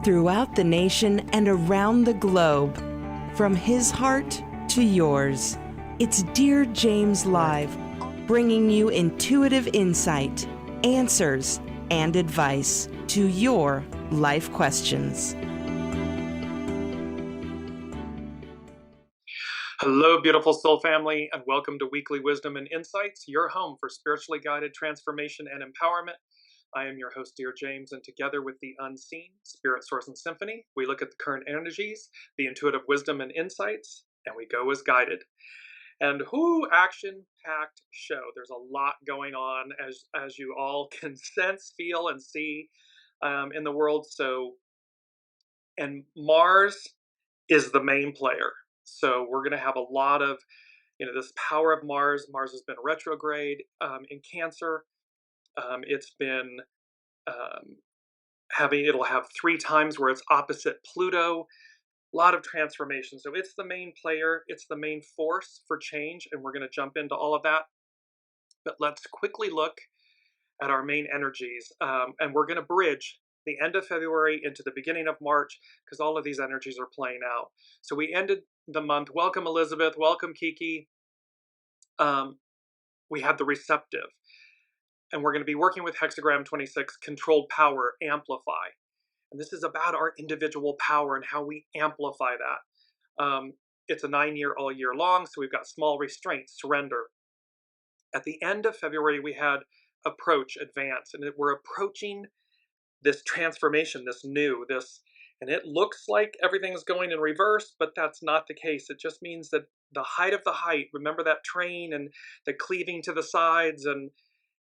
throughout the nation and around the globe. From his heart to yours, it's Dear James Live, bringing you intuitive insight, answers, and advice to your life questions. Hello, beautiful soul family, and welcome to Weekly Wisdom and Insights, your home for spiritually guided transformation and empowerment. I am your host, Dearjames, and together with the unseen, Spirit, Source, and Symphony, we look at the current energies, the intuitive wisdom and insights, and we go as guided. And action-packed show. There's a lot going on, as you all can sense, feel, and see in the world. And Mars is the main player. So we're going to have a lot of, this power of Mars. Mars has been retrograde in Cancer. It's been it'll have 3 times where it's opposite Pluto. A lot of transformation. So it's the main player. It's the main force for change. And we're going to jump into all of that. But let's quickly look at our main energies. And we're going to bridge the end of February into the beginning of March, because all of these energies are playing out. So we ended the month. Welcome, Elizabeth. Welcome, Kiki. We had the receptive. And we're going to be working with hexagram 26, controlled power, amplify. And this is about our individual power and how we amplify that. It's a 9-year, all year long. So we've got small restraint, surrender. At the end of February, we had approach, advance. And we're approaching this transformation, and it looks like everything's going in reverse, but that's not the case. It just means that the height of the height, remember that train and the cleaving to the sides and,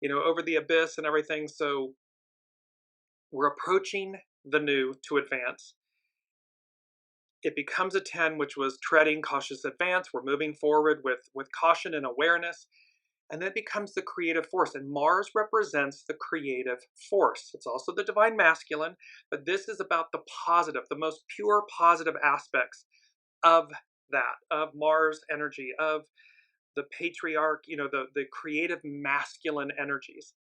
over the abyss and everything. So we're approaching the new to advance. It becomes a 10, which was treading, cautious advance. We're moving forward with caution and awareness. And then it becomes the creative force. And Mars represents the creative force. It's also the divine masculine, but this is about the positive, the most pure positive aspects of that, of Mars energy, of the patriarch, the creative masculine energies.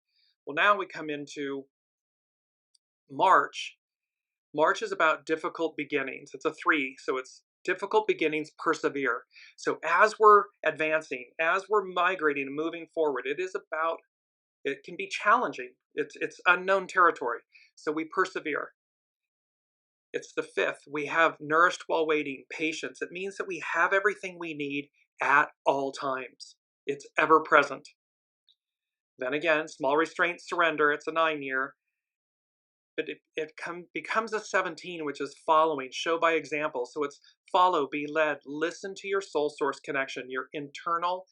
Well, now we come into March. March is about difficult beginnings. It's a 3, so it's difficult beginnings, persevere. So as we're advancing, as we're migrating and moving forward, it can be challenging. It's unknown territory. So we persevere. It's the 5th. We have nourished while waiting, patience. It means that we have everything we need at all times. It's ever present. Then again, small restraint, surrender. It's a 9-year. But it becomes a 17, which is following, show by example. So it's follow, be led, listen to your soul source connection, your internal,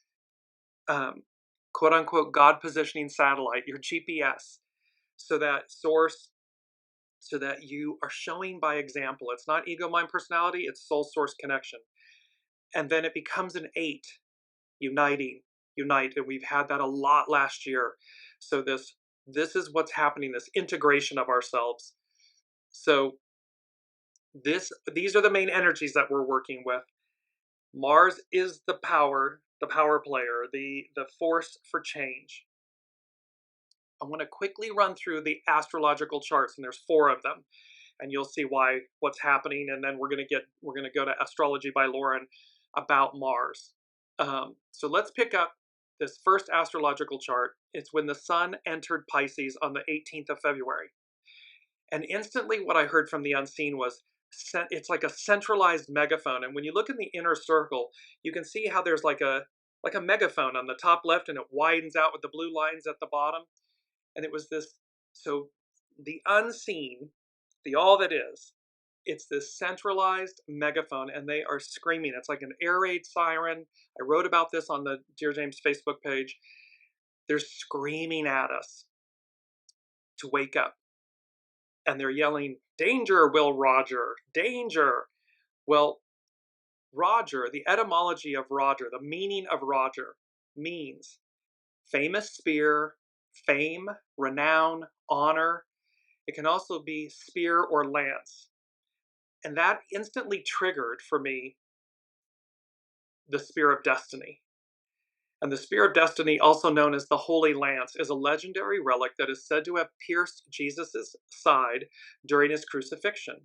quote unquote, God positioning satellite, your GPS, so that you are showing by example. It's not ego, mind, personality, it's soul source connection. And then it becomes an 8, unite. And we've had that a lot last year. So this is what's happening, this integration of ourselves. So these are the main energies that we're working with. Mars is the power player, the force for change. I want to quickly run through the astrological charts, and there's 4 of them, and you'll see what's happening. And then we're going to go to Astrology by Lauren about Mars. So let's pick up this first astrological chart. It's when the sun entered Pisces on the 18th of February. And instantly what I heard from the unseen was, it's like a centralized megaphone. And when you look in the inner circle, you can see how there's like a megaphone on the top left, and it widens out with the blue lines at the bottom. And it was this, so the unseen, the all that is, it's this centralized megaphone, and they are screaming. It's like an air raid siren. I wrote about this on the Dearjames Facebook page. They're screaming at us to wake up. And they're yelling, danger, Will Roger, danger. Well, Roger, the etymology of Roger, the meaning of Roger means famous spear, fame, renown, honor. It can also be spear or lance. And that instantly triggered for me the Spear of Destiny. And the Spear of Destiny, also known as the Holy Lance, is a legendary relic that is said to have pierced Jesus' side during his crucifixion.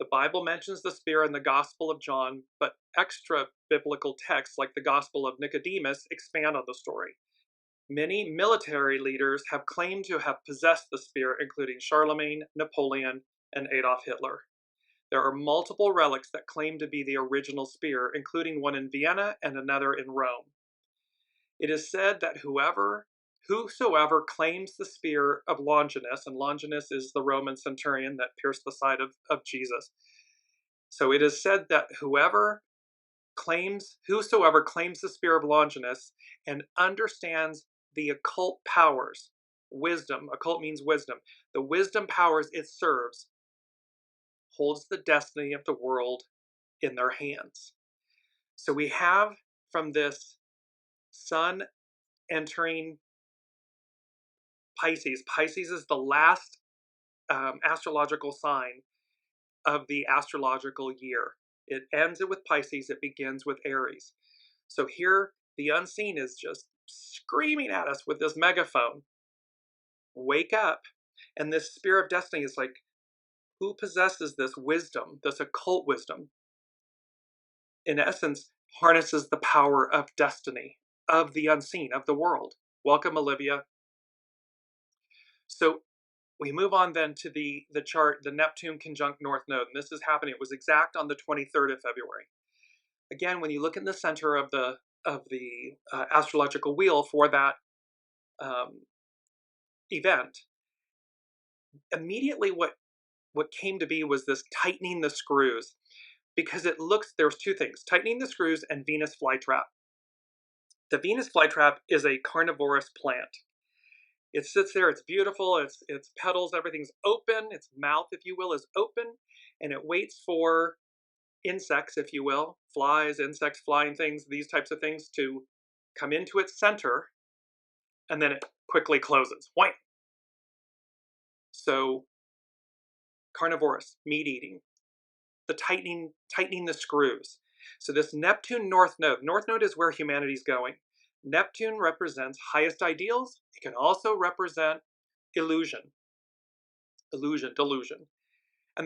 The Bible mentions the spear in the Gospel of John, but extra biblical texts like the Gospel of Nicodemus expand on the story. Many military leaders have claimed to have possessed the spear, including Charlemagne, Napoleon, and Adolf Hitler. There are multiple relics that claim to be the original spear, including one in Vienna and another in Rome. It is said that whosoever claims the spear of Longinus, and Longinus is the Roman centurion that pierced the side of Jesus. So it is said that whosoever claims the spear of Longinus and understands the occult powers, wisdom, occult means wisdom, the wisdom powers it serves, holds the destiny of the world in their hands. So we have from this sun entering Pisces. Pisces is the last astrological sign of the astrological year. It ends with Pisces, it begins with Aries. So here, the unseen is just screaming at us with this megaphone. Wake up. And this spear of destiny is like, who possesses this wisdom, this occult wisdom? In essence, harnesses the power of destiny, of the unseen, of the world. Welcome, Olivia. So we move on then to the chart, the Neptune conjunct North Node, and this is happening. It was exact on the 23rd of February. Again, when you look in the center of the astrological wheel for that event, immediately what came to be was this tightening the screws, because it looks, there's two things, tightening the screws and Venus flytrap. The Venus flytrap is a carnivorous plant. It sits there, it's beautiful, its petals, everything's open, its mouth, if you will, is open, and it waits for insects, if you will, flies, insects, flying things, these types of things to come into its center, and then it quickly closes. Wham! So, carnivorous, meat-eating, the tightening the screws. So this Neptune North Node is where humanity's going. Neptune represents highest ideals. It can also represent delusion. And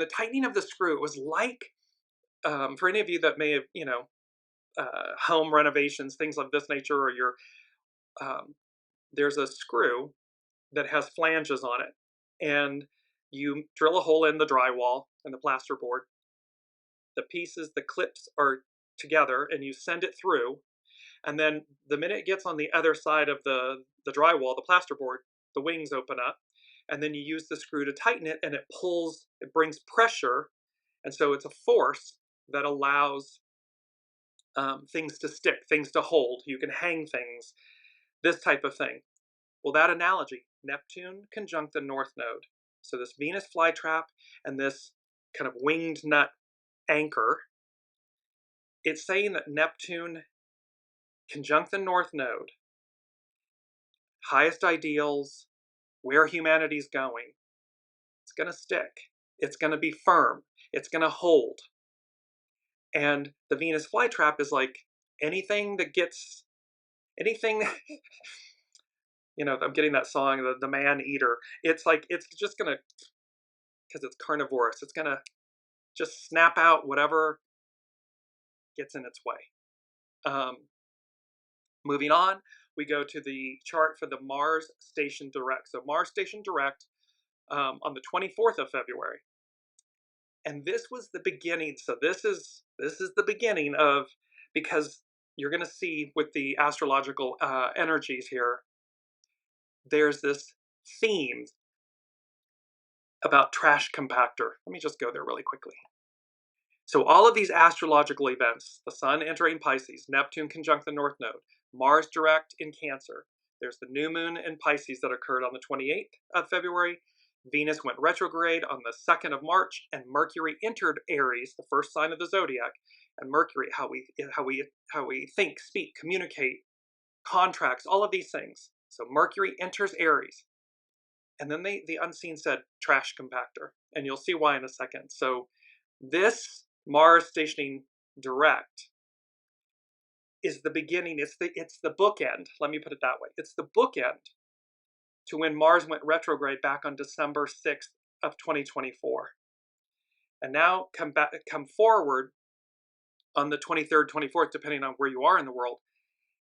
the tightening of the screw, it was like, for any of you that may have, home renovations, things of this nature, or there's a screw that has flanges on it, and you drill a hole in the drywall and the plasterboard. The pieces, the clips are together, and you send it through. And then the minute it gets on the other side of the drywall, the plasterboard, the wings open up, and then you use the screw to tighten it, and it pulls, it brings pressure, and so it's a force that allows things to stick, things to hold. You can hang things, this type of thing. Well, that analogy, Neptune conjunct the North Node. So this Venus flytrap and this kind of winged nut anchor, it's saying that Neptune conjunct the North Node, highest ideals, where humanity's going, it's going to stick. It's going to be firm. It's going to hold. And the Venus flytrap is like anything, I'm getting that song, the man eater. It's like, it's just going to, because it's carnivorous, it's going to just snap out whatever gets in its way. Moving on, we go to the chart for the Mars station direct. So Mars station direct on the 24th of February. And this was the beginning. So this is the beginning of, because you're going to see with the astrological energies here, there's this theme about trash compactor. Let me just go there really quickly. So all of these astrological events, the sun entering Pisces, Neptune conjunct the North Node, Mars direct in Cancer. There's the new moon in Pisces that occurred on the 28th of February. Venus went retrograde on the 2nd of March, and Mercury entered Aries, the first sign of the zodiac. And Mercury, how we think, speak, communicate, contracts, all of these things. So Mercury enters Aries. And then the unseen said trash compactor, and you'll see why in a second. So this Mars stationing direct is the beginning. It's the bookend. Let me put it that way. It's the bookend to when Mars went retrograde back on December 6th of 2024. And now come forward on the 23rd, 24th, depending on where you are in the world,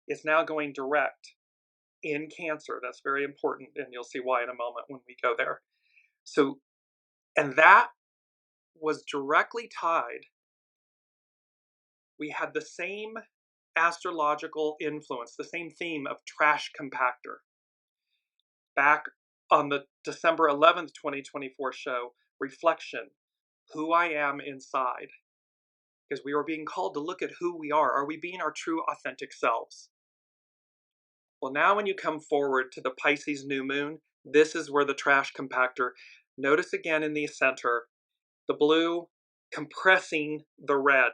is now going direct in Cancer. That's very important, and you'll see why in a moment when we go there. So, and that was directly tied. We had the same astrological influence, the same theme of trash compactor. Back on the December 11th, 2024 show, Reflection, Who I Am Inside. Because we are being called to look at who we are. Are we being our true, authentic selves? Well, now when you come forward to the Pisces new moon, this is where the trash compactor, notice again in the center, the blue compressing the red.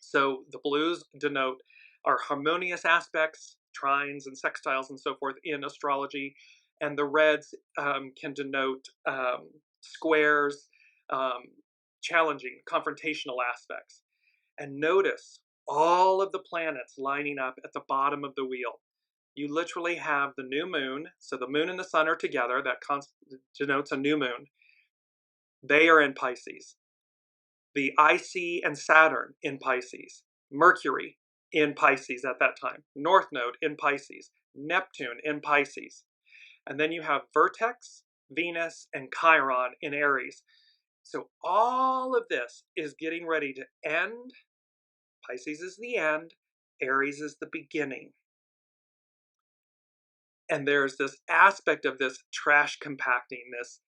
So the blues denote our harmonious aspects, trines and sextiles and so forth in astrology, and the reds can denote squares, challenging, confrontational aspects. And notice all of the planets lining up at the bottom of the wheel. You literally have the new moon, so the moon and the sun are together, that denotes a new moon. They are in Pisces. The IC and Saturn in Pisces. Mercury in Pisces at that time. North Node in Pisces. Neptune in Pisces. And then you have Vertex, Venus, and Chiron in Aries. So all of this is getting ready to end. Pisces is the end. Aries is the beginning. And there's this aspect of this trash compacting, this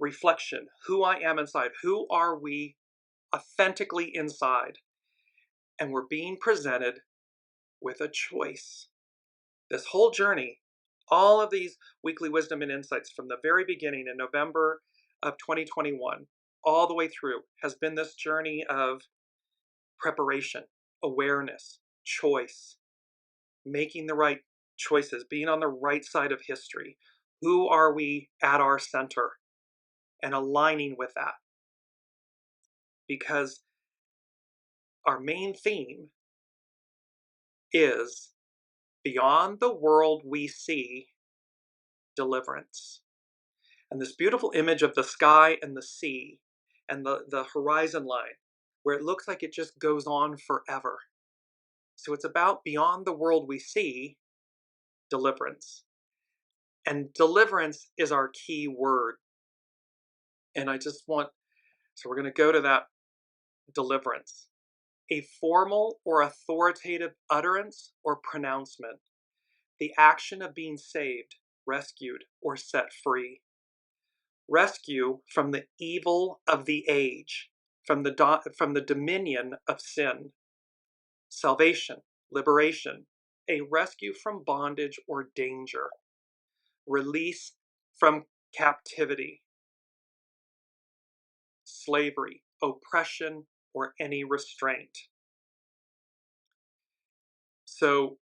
reflection, who I am inside. Who are we authentically inside? And we're being presented with a choice. This whole journey, all of these weekly wisdom and insights from the very beginning in November of 2021, all the way through, has been this journey of preparation, awareness, choice, making the right choices, being on the right side of history. Who are we at our center? And aligning with that. Because our main theme is beyond the world we see, deliverance. And this beautiful image of the sky and the sea and the horizon line, where it looks like it just goes on forever. So it's about beyond the world we see, deliverance. And deliverance is our key word. And I just want, so we're going to go to that deliverance. A formal or authoritative utterance or pronouncement. The action of being saved, rescued, or set free. Rescue from the evil of the age, from the dominion of sin. Salvation, liberation, a rescue from bondage or danger. Release from captivity, slavery, oppression, or any restraint. So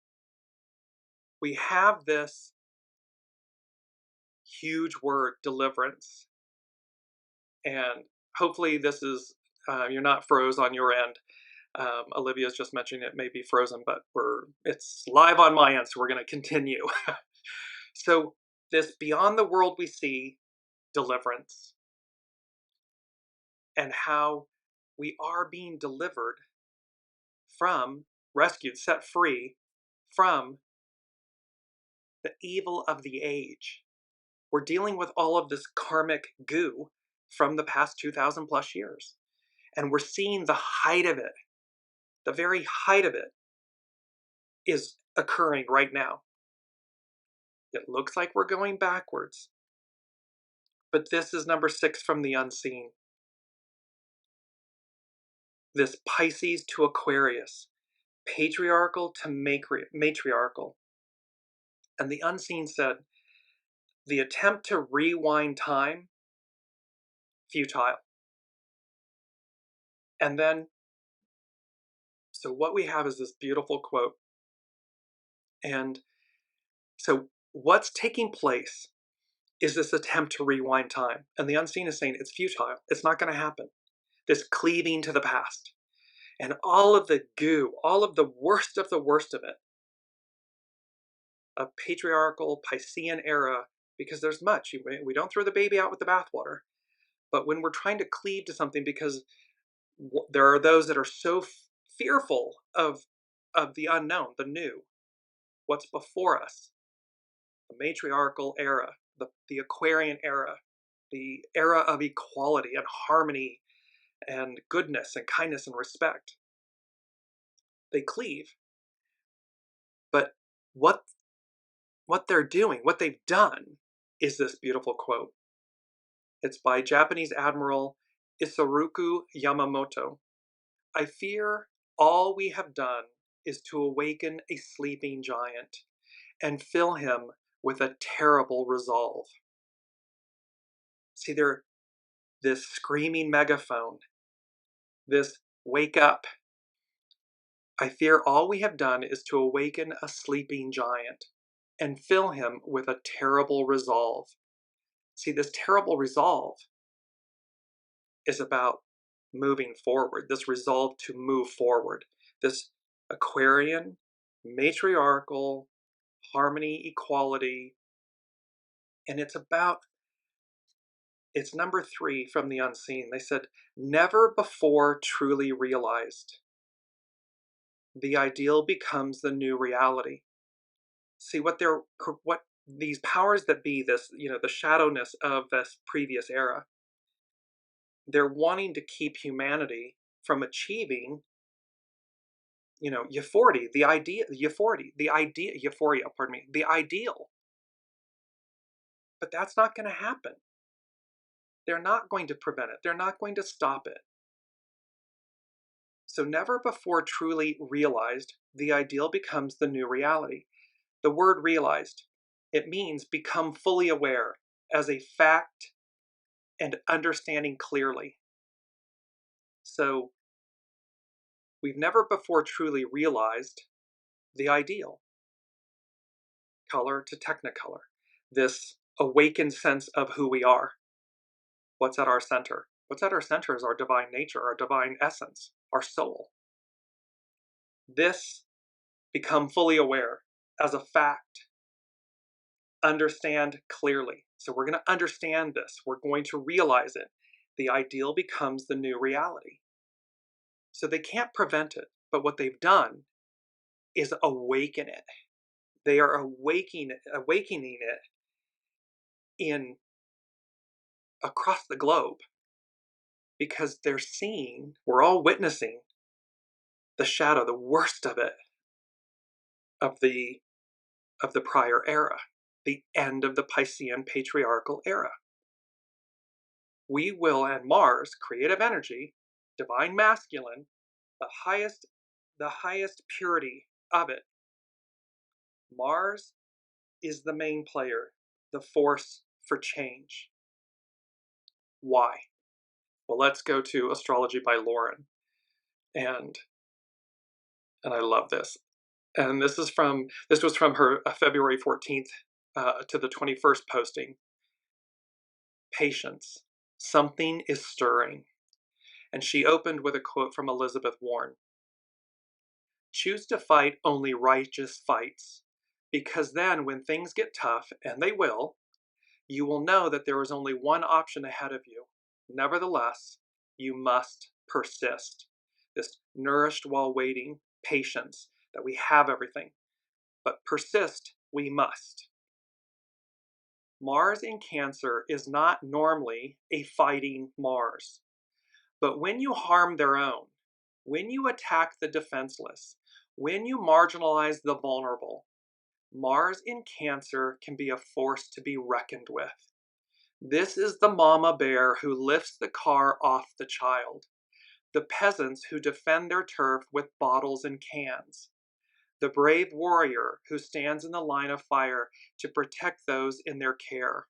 we have this huge word, deliverance. And hopefully this is, you're not froze on your end. Olivia's just mentioning it may be frozen, but it's live on my end, so we're going to continue. So this beyond the world we see, deliverance. And how we are being delivered from, rescued, set free from the evil of the age. We're dealing with all of this karmic goo from the past 2,000 plus years. And we're seeing the height of it. The very height of it is occurring right now. It looks like we're going backwards. But this is number 6 from the unseen. This Pisces to Aquarius, patriarchal to matriarchal. And the unseen said, the attempt to rewind time, futile. And then, so what we have is this beautiful quote. And so what's taking place is this attempt to rewind time. And the unseen is saying it's futile. It's not going to happen. This cleaving to the past. And all of the goo, all of the worst of it, a patriarchal Piscean era, because there's much. We don't throw the baby out with the bathwater. But when we're trying to cleave to something, because there are those that are so fearful of the unknown, the new, what's before us, the matriarchal era, the Aquarian era, the era of equality and harmony and goodness and kindness and respect. They cleave. But what they're doing, what they've done, is this beautiful quote. It's by Japanese Admiral Isoroku Yamamoto. "I fear all we have done is to awaken a sleeping giant and fill him with a terrible resolve." See, they're this screaming megaphone, this wake up. I fear all we have done is to awaken a sleeping giant and fill him with a terrible resolve. See, this terrible resolve is about moving forward, this resolve to move forward, this Aquarian, matriarchal, harmony, equality, and it's number 3 from the unseen. They said, never before truly realized. The ideal becomes the new reality. See, what these powers that be, this, the shadowness of this previous era, they're wanting to keep humanity from achieving, euphoria, the ideal. But that's not going to happen. They're not going to prevent it. They're not going to stop it. So never before truly realized, the ideal becomes the new reality. The word realized, it means become fully aware as a fact and understanding clearly. So we've never before truly realized the ideal. Color to technicolor. This awakened sense of who we are. What's at our center? What's at our center is our divine nature, our divine essence, our soul. This become fully aware as a fact. Understand clearly. So we're going to understand this. We're going to realize it. The ideal becomes the new reality. So they can't prevent it, but what they've done is awaken it. They are awakening it in across the globe, because they're seeing, we're all witnessing the shadow, the worst of it, of the prior era, the end of the Piscean patriarchal era. We will, and Mars, creative energy, divine masculine, the highest purity of it. Mars is the main player, the force for change. Why? Well, let's go to Astrology by Lauren. And I love this. And this was from her February 14th to the 21st posting. Patience. Something is stirring. And she opened with a quote from Elizabeth Warren. Choose to fight only righteous fights, because then when things get tough, and they will, you will know that there is only one option ahead of you. Nevertheless, you must persist. This nourished while waiting patience, that we have everything, but persist we must. Mars in Cancer is not normally a fighting Mars, but when you harm their own, when you attack the defenseless, when you marginalize the vulnerable, Mars in Cancer can be a force to be reckoned with. This is the mama bear who lifts the car off the child, the peasants who defend their turf with bottles and cans, the brave warrior who stands in the line of fire to protect those in their care.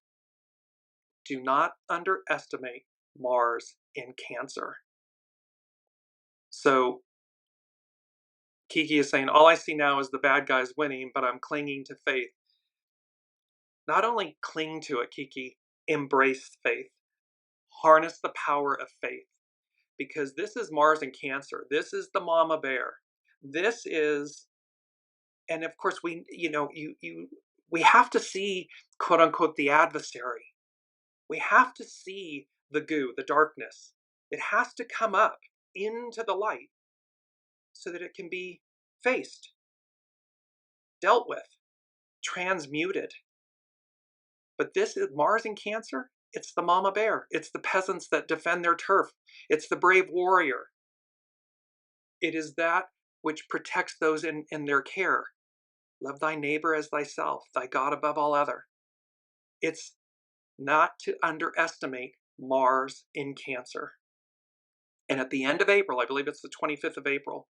Do not underestimate Mars in Cancer. So Kiki is saying, all I see now is the bad guys winning, but I'm clinging to faith. Not only cling to it, Kiki, embrace faith. Harness the power of faith. Because this is Mars in Cancer. This is the mama bear. This is, and of course we have to see, quote unquote, the adversary. We have to see the goo, the darkness. It has to come up into the light so that it can be faced, dealt with, transmuted. But this is Mars in Cancer. It's the mama bear. It's the peasants that defend their turf. It's the brave warrior. It is that which protects those in their care. Love thy neighbor as thyself, thy God above all other. It's not to underestimate Mars in Cancer. And at the end of April, I believe it's the 25th of April,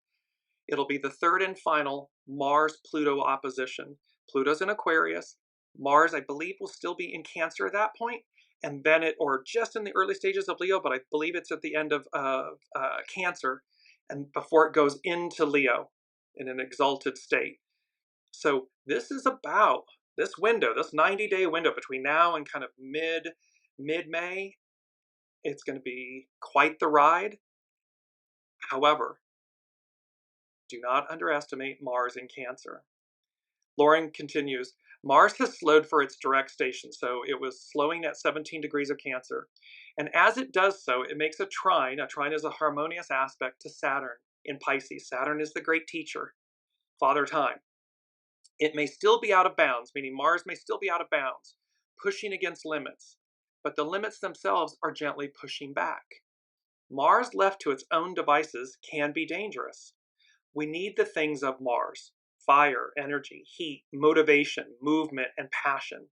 it'll be the third and final Mars-Pluto opposition. Pluto's in Aquarius. Mars, I believe, will still be in Cancer at that point, and then or just in the early stages of Leo, but I believe it's at the end of Cancer, and before it goes into Leo in an exalted state. So this is about this window, this 90-day window between now and kind of mid-May. It's going to be quite the ride. However, do not underestimate Mars in Cancer. Lauren continues, Mars has slowed for its direct station, so it was slowing at 17 degrees of Cancer. And as it does so, it makes a trine. A trine is a harmonious aspect to Saturn in Pisces. Saturn is the great teacher, Father Time. It may still be out of bounds, meaning Mars may still be out of bounds, pushing against limits, but the limits themselves are gently pushing back. Mars left to its own devices can be dangerous. We need the things of Mars: fire, energy, heat, motivation, movement, and passion.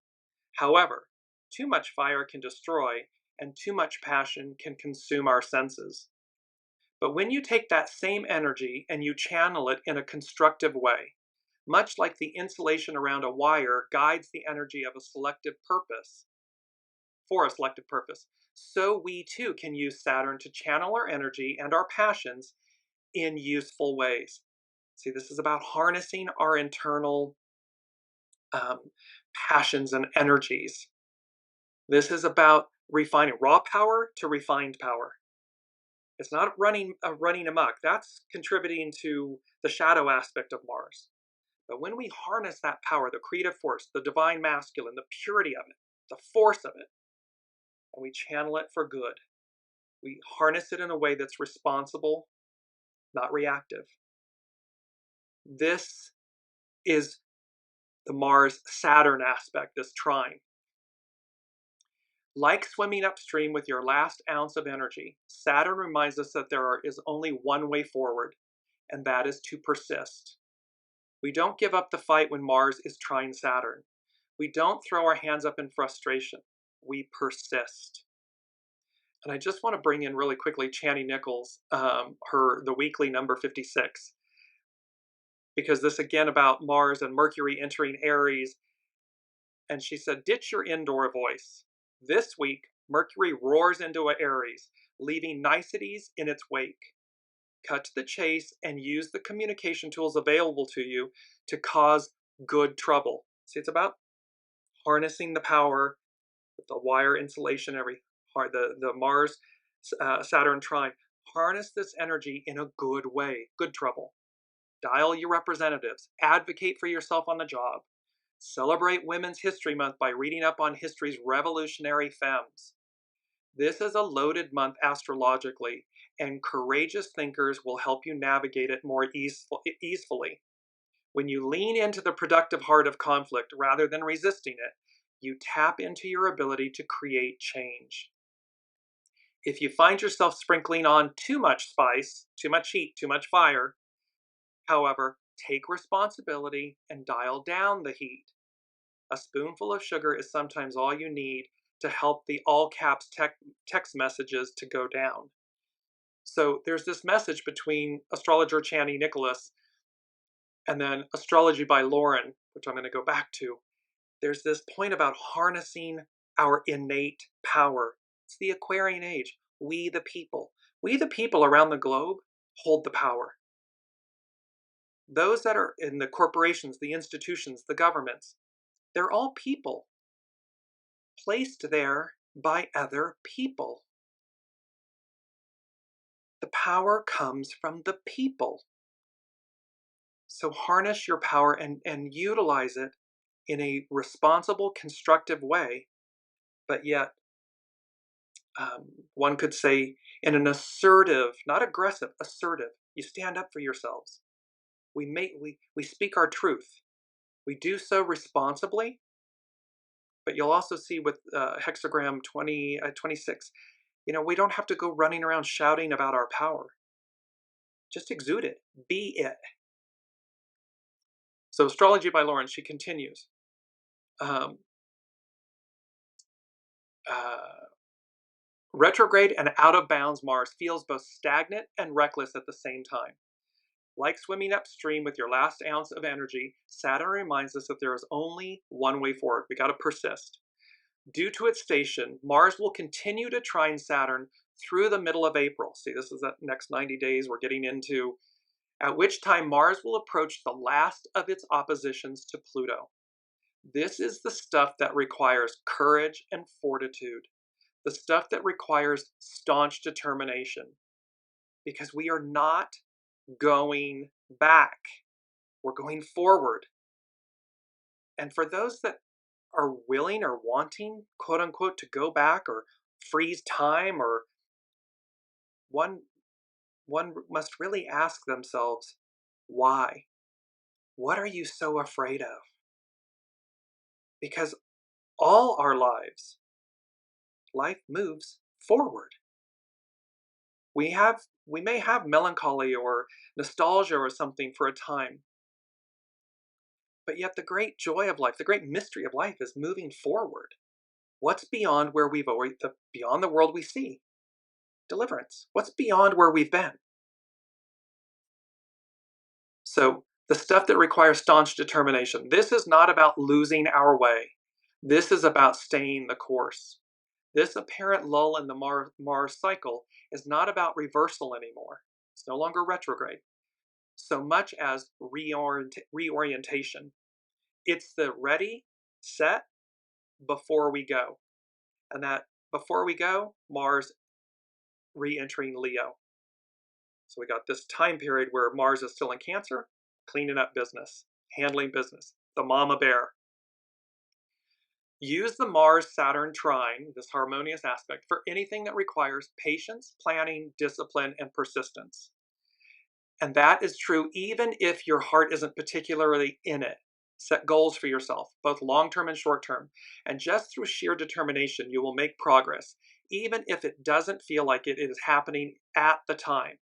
However, too much fire can destroy, and too much passion can consume our senses. But when you take that same energy and you channel it in a constructive way, much like the insulation around a wire guides the energy of a selective purpose, for a selective purpose, so we too can use Saturn to channel our energy and our passions in useful ways. See, this is about harnessing our internal passions and energies. This is about refining raw power to refined power. It's not running amok. That's contributing to the shadow aspect of Mars. But when we harness that power, the creative force, the divine masculine, the purity of it, the force of it, and we channel it for good, we harness it in a way that's responsible, not reactive. This is the Mars-Saturn aspect, this trine. Like swimming upstream with your last ounce of energy, Saturn reminds us that there is only one way forward, and that is to persist. We don't give up the fight when Mars is trine Saturn. We don't throw our hands up in frustration. We persist. And I just want to bring in really quickly Chani Nichols, the weekly number 56. Because this again about Mars and Mercury entering Aries. And she said, ditch your indoor voice. This week, Mercury roars into Aries, leaving niceties in its wake. Cut to the chase and use the communication tools available to you to cause good trouble. See, it's about harnessing the power with the wire insulation, the Mars Saturn trine. Harness this energy in a good way, good trouble. Dial your representatives. Advocate for yourself on the job. Celebrate Women's History Month by reading up on history's revolutionary femmes. This is a loaded month astrologically, and courageous thinkers will help you navigate it more easily. When you lean into the productive heart of conflict rather than resisting it, you tap into your ability to create change. If you find yourself sprinkling on too much spice, too much heat, too much fire, however, take responsibility and dial down the heat. A spoonful of sugar is sometimes all you need to help the all caps text messages to go down. So there's this message between astrologer Chani Nicholas and then Astrology by Lauren, which I'm going to go back to. There's this point about harnessing our innate power. It's the Aquarian age. We the people around the globe hold the power. Those that are in the corporations, the institutions, the governments, they're all people placed there by other people. The power comes from the people. So harness your power and utilize it in a responsible, constructive way, but yet One could say in an assertive, not aggressive, assertive. You stand up for yourselves. We speak our truth. We do so responsibly, but you'll also see with hexagram 26, we don't have to go running around shouting about our power. Just exude it. Be it. So Astrology by Lauren, she continues. Retrograde and out of bounds Mars feels both stagnant and reckless at the same time. Like swimming upstream with your last ounce of energy, Saturn reminds us that there is only one way forward. We got to persist. Due to its station, Mars will continue to trine Saturn through the middle of April. See, this is the next 90 days we're getting into, at which time Mars will approach the last of its oppositions to Pluto. This is the stuff that requires courage and fortitude, the stuff that requires staunch determination, because we are not going back. We're going forward. And for those that are willing or wanting, quote unquote, to go back or freeze time, or one must really ask themselves, why? What are you so afraid of? Because all our lives, life moves forward. We may have melancholy or nostalgia or something for a time, but yet the great joy of life, the great mystery of life is moving forward. What's beyond where beyond the world we see? Deliverance. What's beyond where we've been? So the stuff that requires staunch determination. This is not about losing our way. This is about staying the course. This apparent lull in the Mars cycle is not about reversal anymore. It's no longer retrograde, so much as reorientation. It's the ready, set, before we go. And that before we go, Mars re-entering Leo. So we got this time period where Mars is still in Cancer, cleaning up business, handling business, the mama bear. Use the Mars-Saturn trine, this harmonious aspect, for anything that requires patience, planning, discipline, and persistence. And that is true even if your heart isn't particularly in it. Set goals for yourself, both long-term and short-term. And just through sheer determination, you will make progress, even if it doesn't feel like it is happening at the time.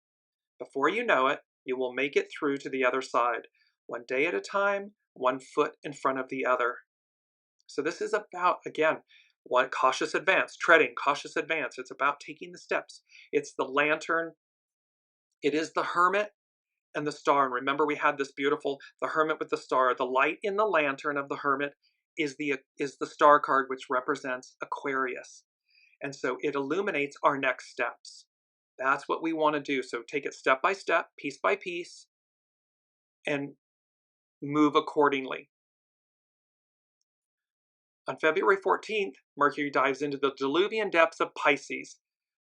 Before you know it, you will make it through to the other side, one day at a time, one foot in front of the other. So this is about, again, one cautious advance, treading, cautious advance. It's about taking the steps. It's the lantern. It is the hermit and the star. And remember, we had this beautiful, the hermit with the star. The light in the lantern of the hermit is the star card, which represents Aquarius. And so it illuminates our next steps. That's what we want to do. So take it step by step, piece by piece, and move accordingly. On February 14th, Mercury dives into the diluvian depths of Pisces,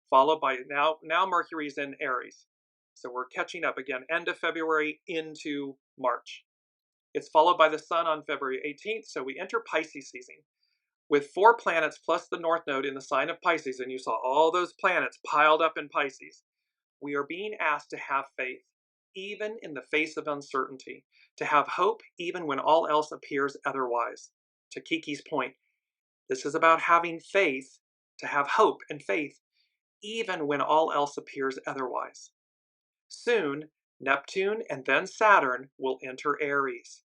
followed by, now Mercury's in Aries. So we're catching up again, end of February into March. It's followed by the Sun on February 18th, so we enter Pisces season. With 4 planets plus the North Node in the sign of Pisces, and you saw all those planets piled up in Pisces, we are being asked to have faith, even in the face of uncertainty, to have hope even when all else appears otherwise. To Kiki's point, this is about having faith, to have hope and faith, even when all else appears otherwise. Soon, Neptune and then Saturn will enter Aries.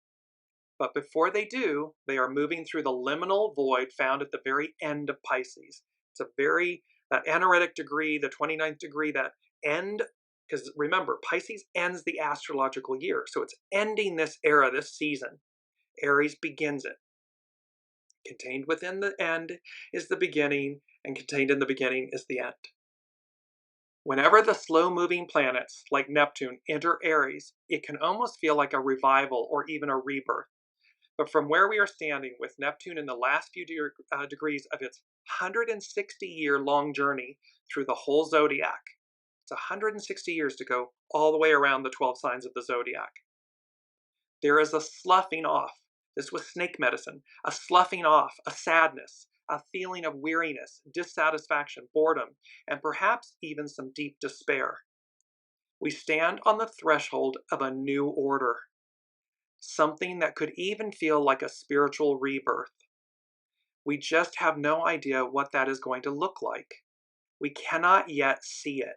But before they do, they are moving through the liminal void found at the very end of Pisces. It's that anaretic degree, the 29th degree, that end, because remember, Pisces ends the astrological year. So it's ending this era, this season. Aries begins it. Contained within the end is the beginning, and contained in the beginning is the end. Whenever the slow-moving planets, like Neptune, enter Aries, it can almost feel like a revival or even a rebirth. But from where we are standing with Neptune in the last few degrees of its 160-year-long journey through the whole zodiac, it's 160 years to go all the way around the 12 signs of the zodiac. There is a sloughing off. This was snake medicine. A sloughing off, a sadness, a feeling of weariness, dissatisfaction, boredom, and perhaps even some deep despair. We stand on the threshold of a new order, something that could even feel like a spiritual rebirth. We just have no idea what that is going to look like. We cannot yet see it.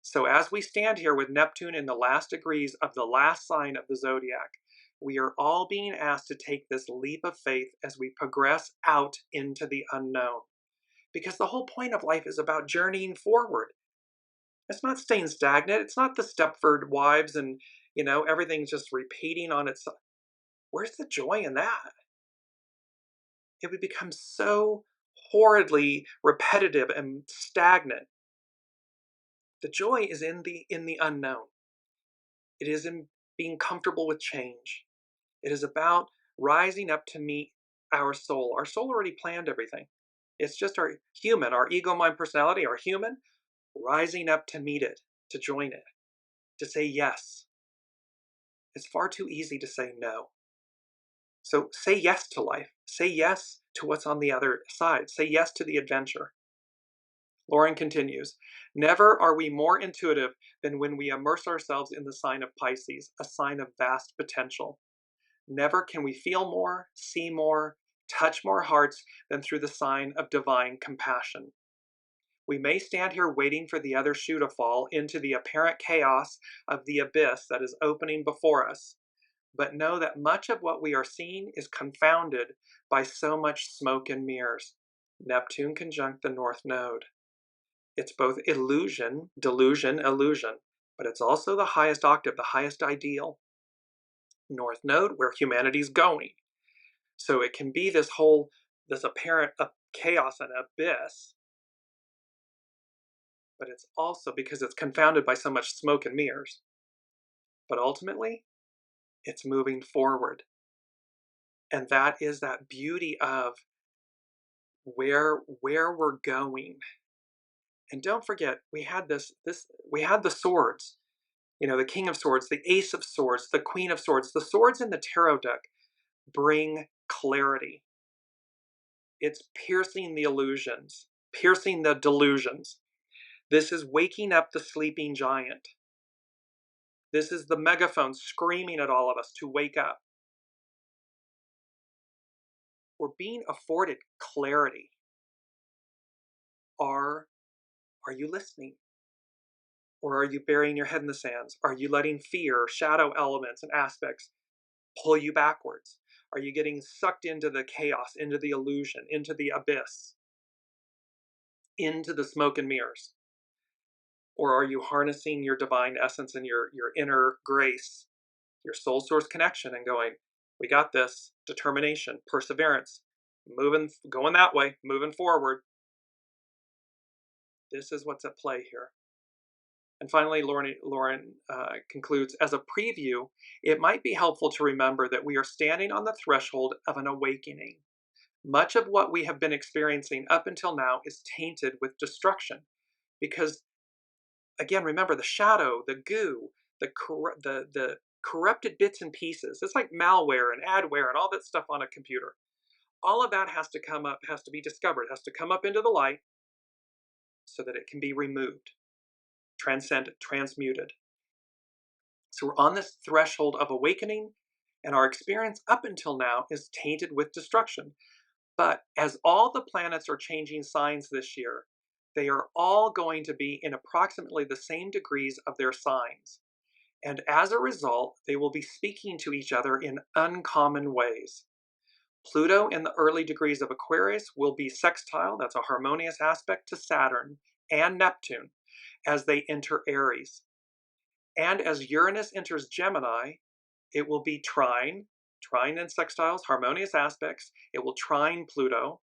So as we stand here with Neptune in the last degrees of the last sign of the zodiac, we are all being asked to take this leap of faith as we progress out into the unknown. Because the whole point of life is about journeying forward. It's not staying stagnant. It's not the Stepford Wives and, everything's just repeating on itself. Where's the joy in that? It would become so horridly repetitive and stagnant. The joy is in the unknown. It is in being comfortable with change. It is about rising up to meet our soul. Our soul already planned everything. It's just our ego, mind, personality, our human, rising up to meet it, to join it, to say yes. It's far too easy to say no. So say yes to life. Say yes to what's on the other side. Say yes to the adventure. Lauren continues, never are we more intuitive than when we immerse ourselves in the sign of Pisces, a sign of vast potential. Never can we feel more, see more, touch more hearts than through the sign of divine compassion. We may stand here waiting for the other shoe to fall into the apparent chaos of the abyss that is opening before us, but know that much of what we are seeing is confounded by so much smoke and mirrors. Neptune conjunct the North Node. It's both illusion, delusion, illusion, but it's also the highest octave, the highest ideal. North Node, where humanity's going. So it can be this apparent chaos and abyss, but it's also because it's confounded by so much smoke and mirrors. But ultimately, it's moving forward. And that is that beauty of where we're going. And don't forget, we had the swords, the King of Swords, the Ace of Swords, the Queen of Swords. The swords in the tarot deck bring clarity. It's piercing the illusions, piercing the delusions. This is waking up the sleeping giant. This is the megaphone screaming at all of us to wake up. We're being afforded clarity. Are you listening? Or are you burying your head in the sands? Are you letting fear, shadow elements, and aspects pull you backwards? Are you getting sucked into the chaos, into the illusion, into the abyss, into the smoke and mirrors? Or are you harnessing your divine essence and your inner grace, your soul source connection, and going, we got this, determination, perseverance, going that way, moving forward. This is what's at play here. And finally, Lauren concludes, as a preview, it might be helpful to remember that we are standing on the threshold of an awakening. Much of what we have been experiencing up until now is tainted with destruction. Because, again, remember the shadow, the goo, the corrupted bits and pieces. It's like malware and adware and all that stuff on a computer. All of that has to come up, has to be discovered, has to come up into the light so that it can be removed, transcended, transmuted. So we're on this threshold of awakening, and our experience up until now is tainted with destruction. But as all the planets are changing signs this year, they are all going to be in approximately the same degrees of their signs. And as a result, they will be speaking to each other in uncommon ways. Pluto in the early degrees of Aquarius will be sextile, that's a harmonious aspect, to Saturn and Neptune as they enter Aries. And as Uranus enters Gemini, it will be trine and sextiles, harmonious aspects. It will trine Pluto,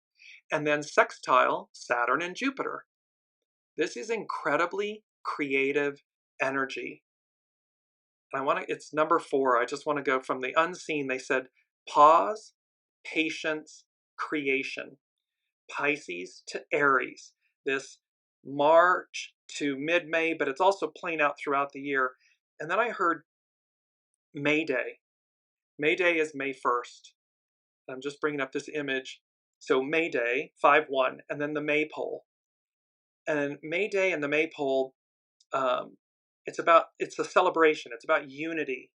and then sextile Saturn and Jupiter. This is incredibly creative energy. And it's number 4. I just want to go from the unseen. They said pause, patience, creation. Pisces to Aries. This March to mid-May, but it's also playing out throughout the year. And then I heard May Day. May Day is May 1st. I'm just bringing up this image. So May Day, 5-1, and then the Maypole. And May Day and the Maypole, it's a celebration. It's about unity.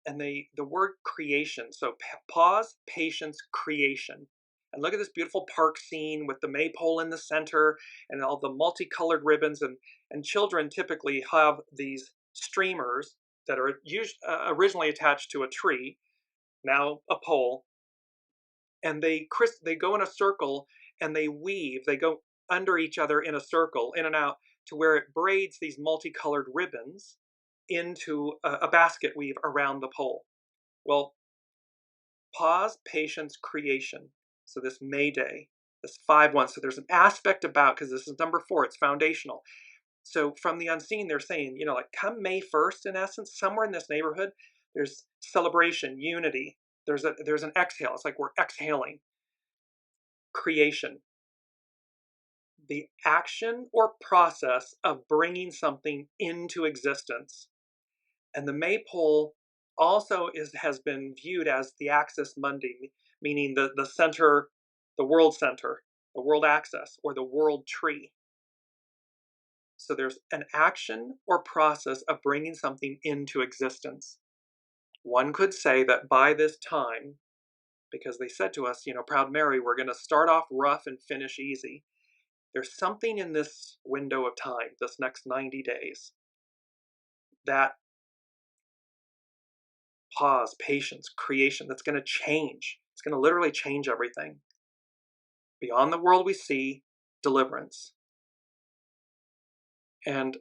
And the word creation, so pause, patience, creation. And look at this beautiful park scene with the maypole in the center and all the multicolored ribbons. And children typically have these streamers that are originally attached to a tree, now a pole. And they go in a circle and they weave. They go under each other in a circle, in and out, to where it braids these multicolored ribbons into a basket weave around the pole. Well, pause, patience, creation. So this May Day, this 5-1. So there's an aspect about, because this is number 4, it's foundational. So from the unseen, they're saying, like come May 1st, in essence, somewhere in this neighborhood, there's celebration, unity. There's an exhale. It's like we're exhaling. Creation. The action or process of bringing something into existence. And the maypole also has been viewed as the axis mundi, meaning the center, the world center, the world axis, or the world tree. So there's an action or process of bringing something into existence. One could say that by this time, because they said to us, Proud Mary, we're going to start off rough and finish easy. There's something in this window of time, this next 90 days, that pause, patience, creation, that's going to change. It's going to literally change everything. Beyond the world we see, deliverance. And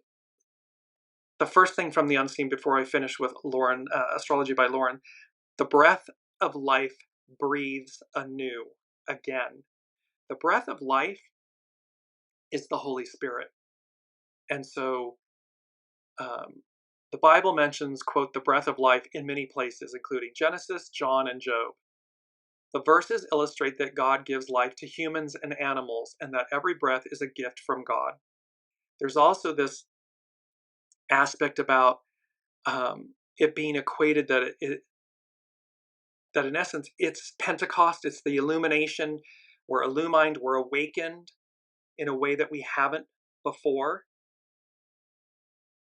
the first thing from the unseen before I finish with Lauren, Astrology by Lauren, the breath of life breathes anew again. The breath of life is the Holy Spirit. And so the Bible mentions, quote, the breath of life in many places, including Genesis, John, and Job. The verses illustrate that God gives life to humans and animals, and that every breath is a gift from God. There's also this aspect about it being equated that that in essence it's Pentecost, it's the illumination. We're illumined, we're awakened in a way that we haven't before.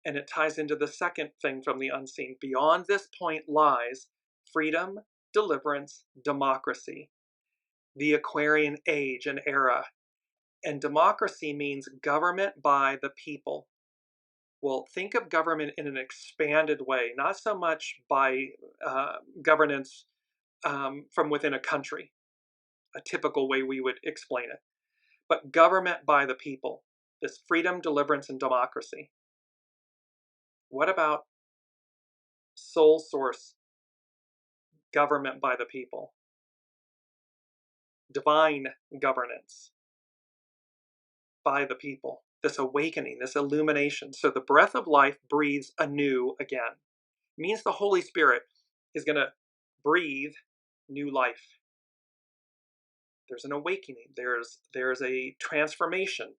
And it ties into the second thing from the unseen. Beyond this point lies freedom, deliverance, democracy, the Aquarian age and era. And democracy means government by the people. Well, think of government in an expanded way, not so much by governance from within a country, a typical way we would explain it, but government by the people, this freedom, deliverance, and democracy. What about soul source government by the people? Divine governance by the people. This awakening, this illumination. So the breath of life breathes anew again. It means the Holy Spirit is going to breathe new life. There's an awakening. There's a transformation.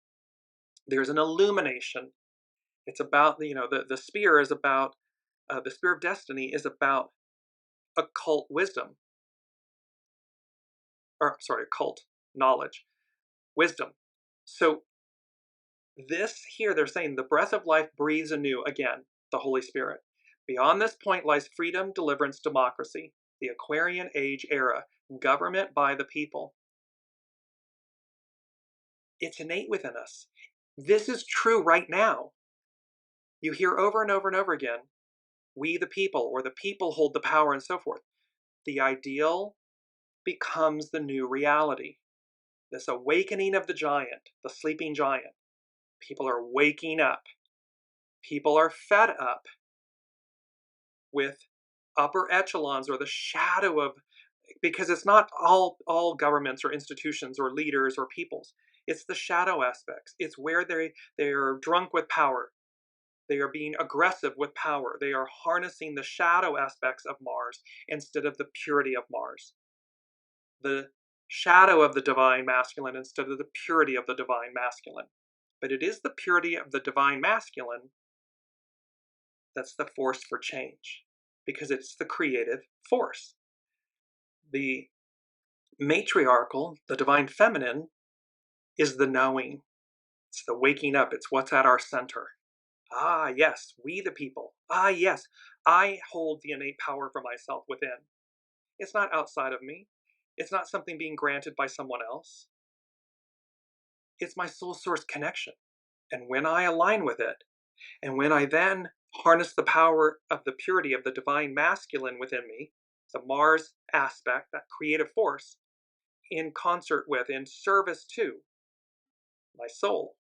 There's an illumination. It's about, the spear is about, the spear of destiny is about occult wisdom. Occult knowledge, wisdom. So this here, they're saying the breath of life breathes anew again, the Holy Spirit. Beyond this point lies freedom, deliverance, democracy, the Aquarian age era, government by the people. It's innate within us. This is true right now. You hear over and over and over again, we the people, or the people hold the power, and so forth. The ideal becomes the new reality. This awakening of the giant, the sleeping giant. People are waking up. People are fed up with upper echelons or the shadow of, because it's not all governments or institutions or leaders or peoples. It's the shadow aspects. It's where they are drunk with power. They are being aggressive with power. They are harnessing the shadow aspects of Mars instead of the purity of Mars. The shadow of the divine masculine instead of the purity of the divine masculine. But it is the purity of the divine masculine that's the force for change, because it's the creative force. The Matriarchal, the divine feminine, is the knowing. It's the waking up. It's what's at our center. Ah, yes, we the people. Ah, yes, I hold the innate power for myself within. It's not outside of me. It's not something being granted by someone else. It's my soul source connection. And when I align with it, and when I then harness the power of the purity of the divine masculine within me, the Mars aspect, that creative force, in concert with, in service to my soul,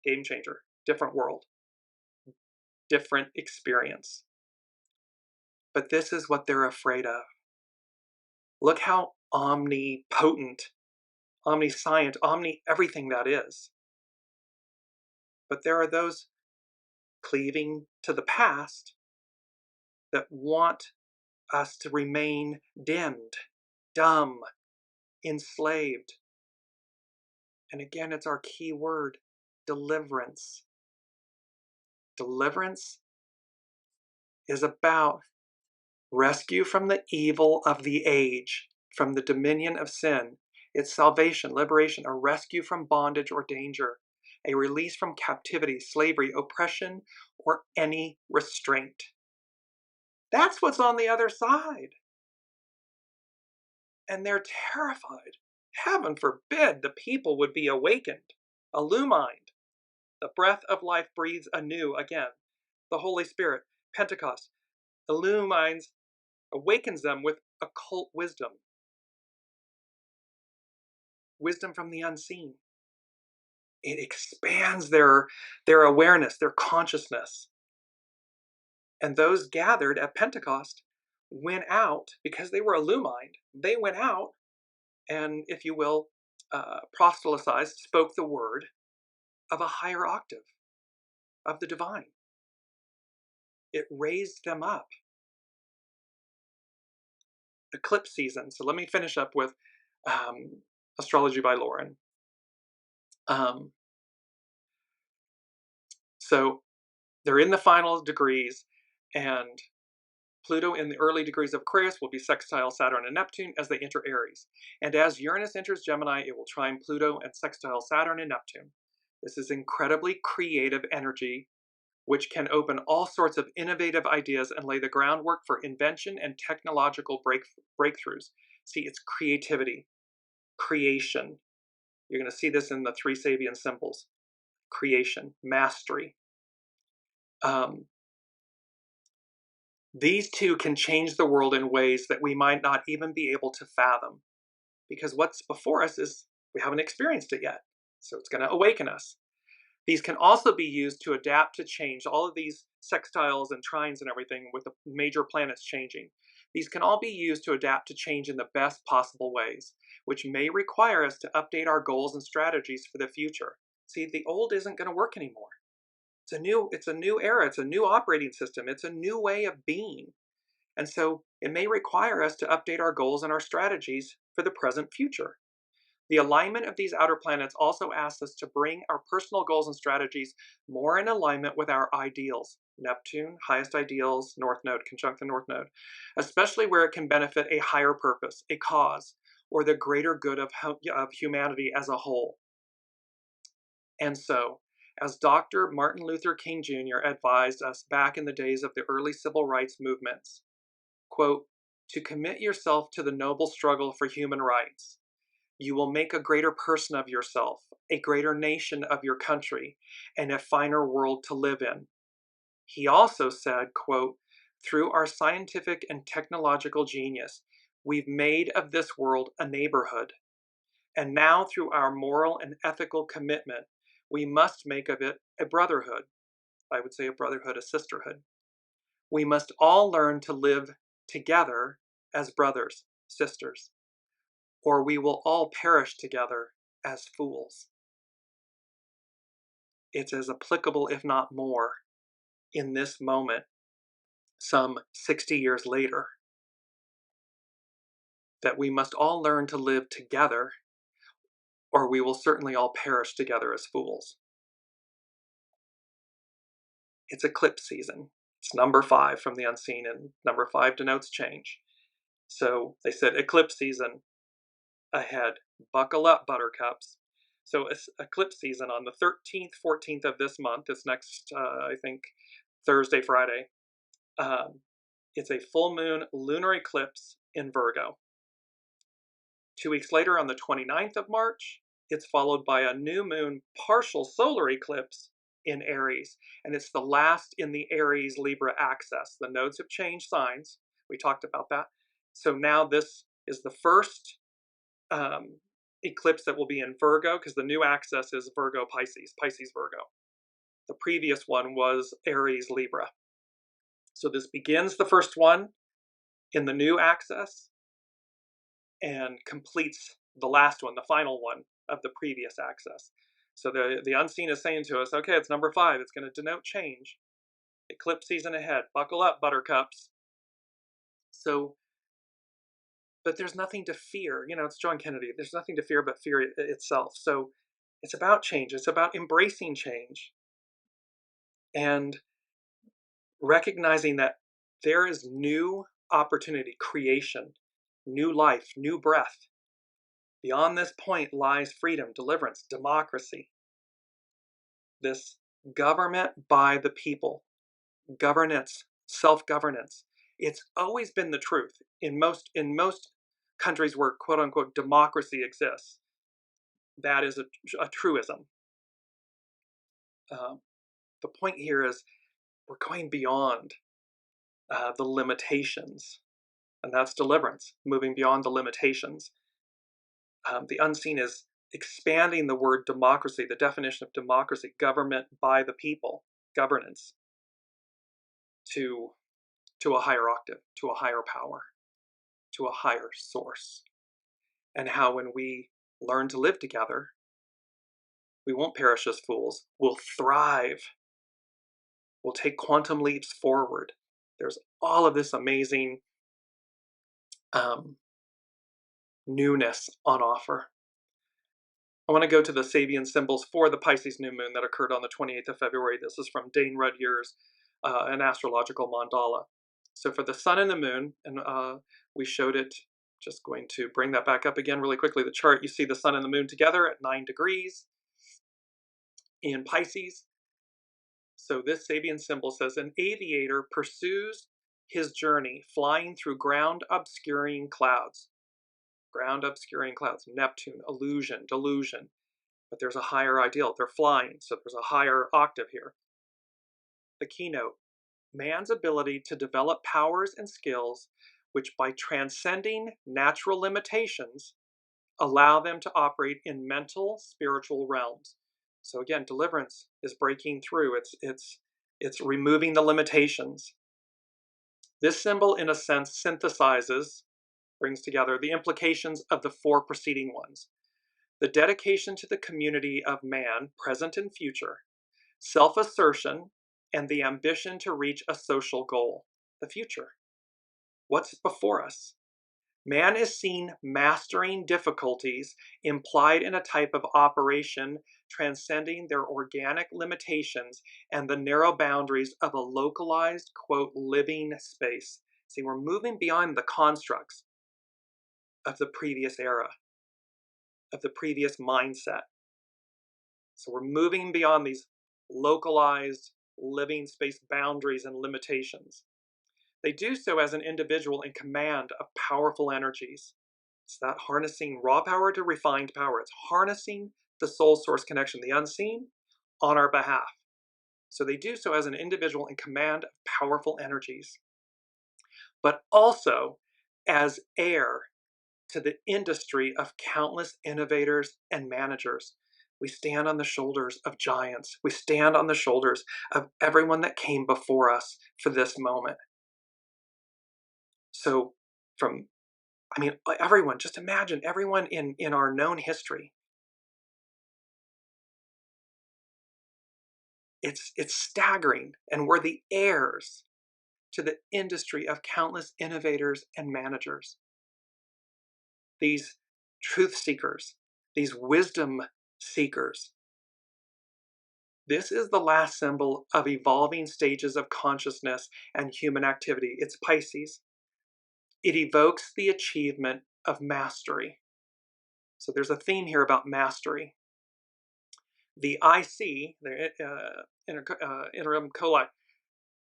game changer, different world, different experience. But this is what they're afraid of. Look how omnipotent, omniscient, everything that is. But there are those cleaving to the past that want us to remain dimmed, dumb, enslaved. And again, it's our key word, deliverance. Deliverance is about rescue from the evil of the age, from the dominion of sin. It's salvation, liberation, a rescue from bondage or danger, a release from captivity, slavery, oppression, or any restraint. That's what's on the other side. And they're terrified. Heaven forbid the people would be awakened, illumined. The breath of life breathes anew again. The Holy Spirit, Pentecost, illumines, awakens them with occult wisdom. Wisdom from the unseen. It expands their awareness, their consciousness. And those gathered at Pentecost went out, because they were illumined, they went out and, if you will, proselytized, spoke the word of a higher octave, of the divine. It raised them up. Eclipse season. So let me finish up with Astrology by Lauren. So they're in the final degrees, and Pluto in the early degrees of Aquarius will be sextile Saturn and Neptune as they enter Aries. And as Uranus enters Gemini, it will trine Pluto and sextile Saturn and Neptune. This is incredibly creative energy, which can open all sorts of innovative ideas and lay the groundwork for invention and technological breakthroughs. See, it's creativity, creation. You're going to see this in the three Sabian symbols. Creation, mastery. These two can change the world in ways that we might not even be able to fathom, because what's before us is we haven't experienced it yet. So it's going to awaken us. These can also be used to adapt to change. All of these sextiles and trines and everything with the major planets changing. These can all be used to adapt to change in the best possible ways, which may require us to update our goals and strategies for the future. See, the old isn't going to work anymore. It's a new era. It's a new operating system. It's a new way of being. And so it may require us to update our goals and our strategies for the present future. The alignment of these outer planets also asks us to bring our personal goals and strategies more in alignment with our ideals. Neptune, highest ideals, North Node, conjunct the North Node, especially where it can benefit a higher purpose, a cause, or the greater good of humanity as a whole. And so, as Dr. Martin Luther King Jr. advised us back in the days of the early civil rights movements, quote, "To commit yourself to the noble struggle for human rights, you will make a greater person of yourself, a greater nation of your country, and a finer world to live in." He also said, quote, "Through our scientific and technological genius, we've made of this world a neighborhood. And now through our moral and ethical commitment, we must make of it a brotherhood." I would say a brotherhood, a sisterhood. "We must all learn to live together as brothers, sisters, or we will all perish together as fools." It's as applicable, if not more, in this moment, some 60 years later, that we must all learn to live together, or we will certainly all perish together as fools. It's eclipse season. It's number 5 from the unseen, and number 5 denotes change. So they said eclipse season ahead. Buckle up, buttercups. So it's eclipse season on the 13th, 14th of this month. It's next, I think, Thursday, Friday. It's a full moon lunar eclipse in Virgo. 2 weeks later, on the 29th of March, it's followed by a new moon partial solar eclipse in Aries. And it's the last in the Aries-Libra axis. The nodes have changed signs. We talked about that. So now this is the first eclipse that will be in Virgo, because the new axis is Virgo Pisces, Pisces Virgo. The previous one was Aries Libra. So this begins the first one in the new axis and completes the last one, the final one of the previous axis. So the unseen is saying to us, okay, it's number 5. It's going to denote change. Eclipse season ahead. Buckle up, buttercups. So, but there's nothing to fear. You know, it's John Kennedy. There's nothing to fear but fear itself. So it's about change. It's about embracing change and recognizing that there is new opportunity, creation, new life, new breath. Beyond this point lies freedom, deliverance, democracy. This government by the people, governance, self-governance. It's always been the truth in most countries where quote unquote democracy exists. That is a truism. The point here is we're going beyond the limitations, and that's deliverance, moving beyond the limitations. The unseen is expanding the word democracy, the definition of democracy, government by the people, governance, to a higher octave, to a higher power, to a higher source. And how when we learn to live together, we won't perish as fools, we'll thrive, we'll take quantum leaps forward. There's all of this amazing newness on offer. I want to go to the Sabian symbols for the Pisces new moon that occurred on the 28th of February. This is from Dane Rudyear's An Astrological Mandala. So for the sun and the moon, and we showed it, just going to bring that back up again really quickly. The chart, you see the sun and the moon together at 9 degrees in Pisces. So this Sabian symbol says, an aviator pursues his journey flying through ground obscuring clouds. Ground obscuring clouds, Neptune, illusion, delusion. But there's a higher ideal. They're flying, so there's a higher octave here. The keynote, man's ability to develop powers and skills which by transcending natural limitations allow them to operate in mental, spiritual realms. So again, deliverance is breaking through. It's removing the limitations. This symbol, in a sense, synthesizes, brings together the implications of the 4 preceding ones. The dedication to the community of man, present and future, self-assertion, and the ambition to reach a social goal, the future. What's before us? Man is seen mastering difficulties implied in a type of operation transcending their organic limitations and the narrow boundaries of a localized, quote, living space. See, we're moving beyond the constructs of the previous era, of the previous mindset. So we're moving beyond these localized living space boundaries and limitations. They do so as an individual in command of powerful energies. It's that harnessing raw power to refined power. It's harnessing the soul source connection, the unseen, on our behalf. So they do so as an individual in command of powerful energies, but also as heir to the industry of countless innovators and managers. We stand on the shoulders of giants. We stand on the shoulders of everyone that came before us for this moment. So everyone, just imagine everyone in our known history. It's staggering, and we're the heirs to the industry of countless innovators and managers. These truth seekers, these wisdom seekers. This is the last symbol of evolving stages of consciousness and human activity. It's Pisces. It evokes the achievement of mastery. So there's a theme here about mastery. The IC, the interim coli,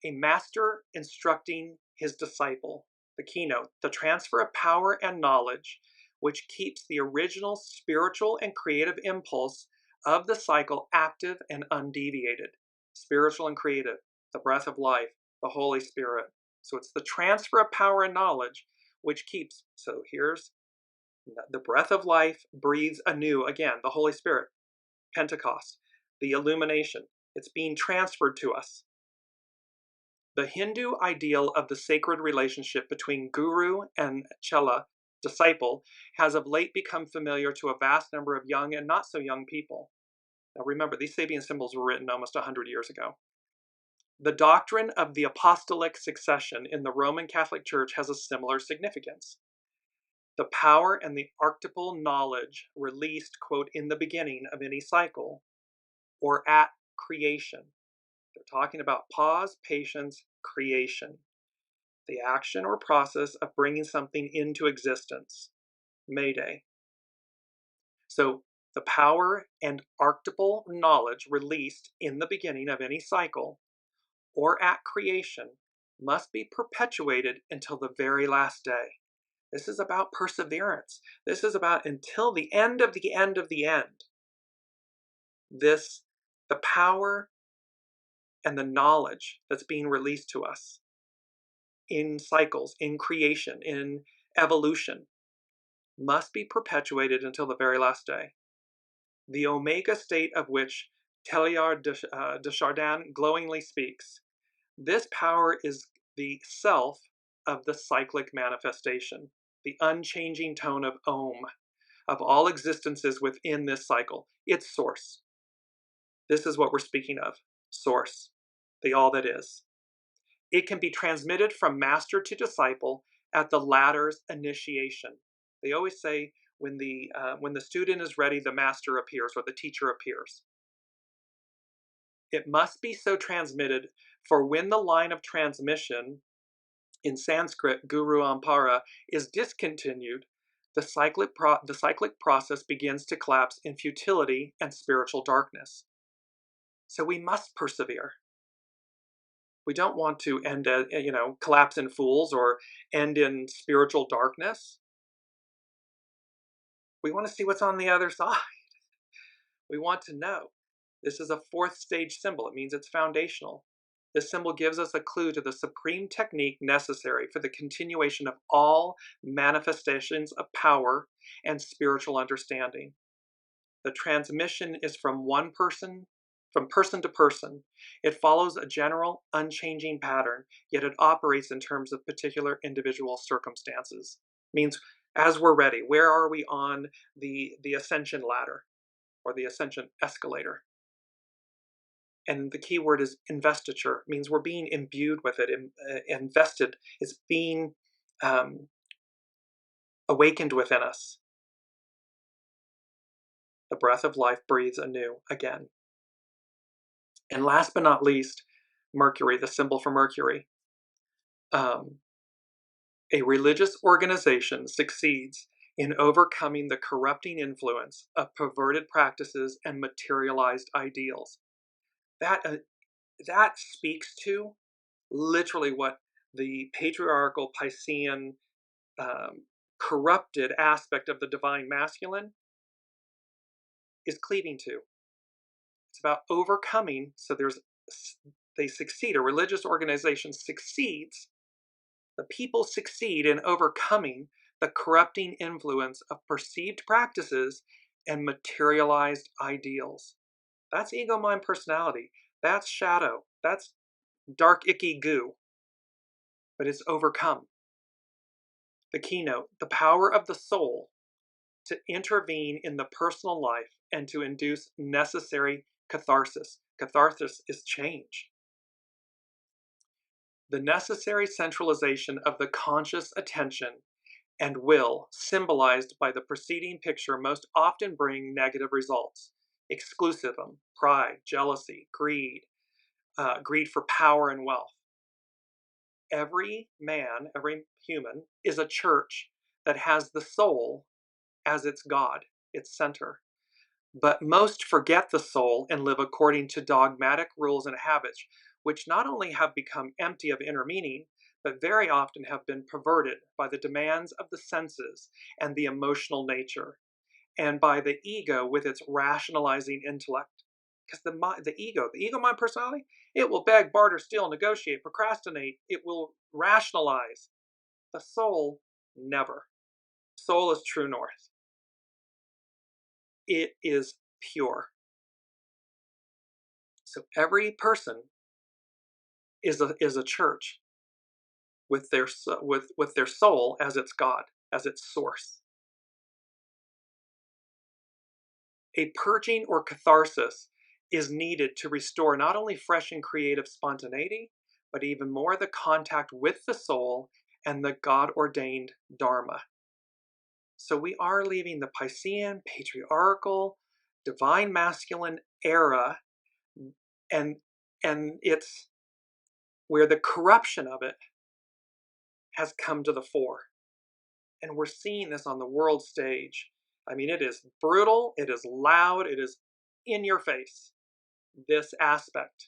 a master instructing his disciple. The keynote, the transfer of power and knowledge, which keeps the original spiritual and creative impulse of the cycle active and undeviated. Spiritual and creative, the breath of life, the Holy Spirit. So it's the transfer of power and knowledge which keeps, so here's the breath of life breathes anew again, the Holy Spirit, Pentecost, the illumination. It's being transferred to us. The Hindu ideal of the sacred relationship between guru and chela, disciple, has of late become familiar to a vast number of young and not so young people. Now remember, these Sabian symbols were written almost 100 years ago. The doctrine of the apostolic succession in the Roman Catholic Church has a similar significance. The power and the archetypal knowledge released, quote, in the beginning of any cycle or at creation. They're talking about pause, patience, creation. The action or process of bringing something into existence. Mayday. So the power and archetypal knowledge released in the beginning of any cycle or at creation must be perpetuated until the very last day. This is about perseverance. This is about until the end of the end of the end. The power and the knowledge that's being released to us in cycles, in creation, in evolution, must be perpetuated until the very last day. The omega state of which Teilhard de Chardin glowingly speaks. This power is the self of the cyclic manifestation, the unchanging tone of Om, of all existences within this cycle, its source. This is what we're speaking of, source, the all that is. It can be transmitted from master to disciple at the latter's initiation. They always say when the student is ready, the master appears or the teacher appears. It must be so transmitted, for when the line of transmission, in Sanskrit, Guru Ampara, is discontinued, the cyclic process begins to collapse in futility and spiritual darkness. So we must persevere. We don't want to end, collapse in fools or end in spiritual darkness. We want to see what's on the other side. We want to know. This is a fourth stage symbol. It means it's foundational. This symbol gives us a clue to the supreme technique necessary for the continuation of all manifestations of power and spiritual understanding. The transmission is from person to person. It follows a general, unchanging pattern, yet it operates in terms of particular individual circumstances. Means, as we're ready, where are we on the ascension ladder or the ascension escalator? And the key word is investiture. It means we're being imbued with it, invested. It's being awakened within us. The breath of life breathes anew again. And last but not least, Mercury, the symbol for Mercury. A religious organization succeeds in overcoming the corrupting influence of perverted practices and materialized ideals. That speaks to literally what the patriarchal Piscean corrupted aspect of the divine masculine is cleaving to. It's about overcoming. So they succeed. A religious organization succeeds. The people succeed in overcoming the corrupting influence of perceived practices and materialized ideals. That's ego, mind, personality. That's shadow. That's dark, icky goo. But it's overcome. The keynote, the power of the soul to intervene in the personal life and to induce necessary catharsis. Catharsis is change. The necessary centralization of the conscious attention and will, symbolized by the preceding picture, most often bring negative results. Exclusivism, pride, jealousy, greed for power and wealth. Every man, every human is a church that has the soul as its God, its center. But most forget the soul and live according to dogmatic rules and habits, which not only have become empty of inner meaning, but very often have been perverted by the demands of the senses and the emotional nature, and by the ego with its rationalizing intellect. Because the ego mind personality, it will beg, barter, steal, negotiate, procrastinate. It will rationalize. The soul, never. Soul is true north. It is pure. So every person is a church with their soul as its God, as its source. A purging or catharsis is needed to restore not only fresh and creative spontaneity, but even more the contact with the soul and the God-ordained Dharma. So we are leaving the Piscean, patriarchal, divine masculine era, and it's where the corruption of it has come to the fore. And we're seeing this on the world stage. I mean, it is brutal, it is loud, it is in your face. This aspect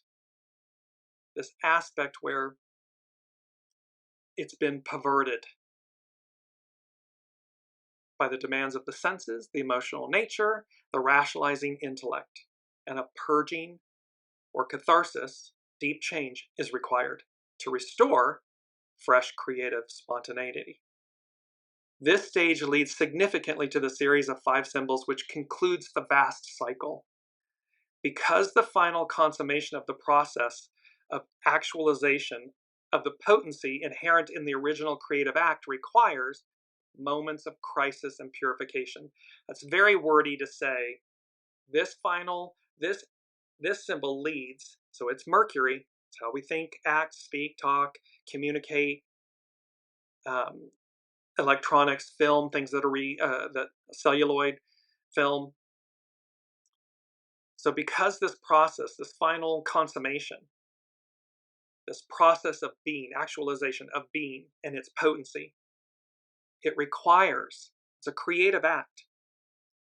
where it's been perverted by the demands of the senses, the emotional nature, the rationalizing intellect. And a purging or catharsis, deep change, is required to restore fresh creative spontaneity. This stage leads significantly to the series of 5 symbols, which concludes the vast cycle. Because the final consummation of the process of actualization of the potency inherent in the original creative act requires moments of crisis and purification. That's very wordy to say. This symbol leads, so it's Mercury. It's how we think, act, speak, talk, communicate, electronics, film, things that are that celluloid, film. So because this process, this final consummation, this process of being, actualization of being and its potency, it requires, it's a creative act.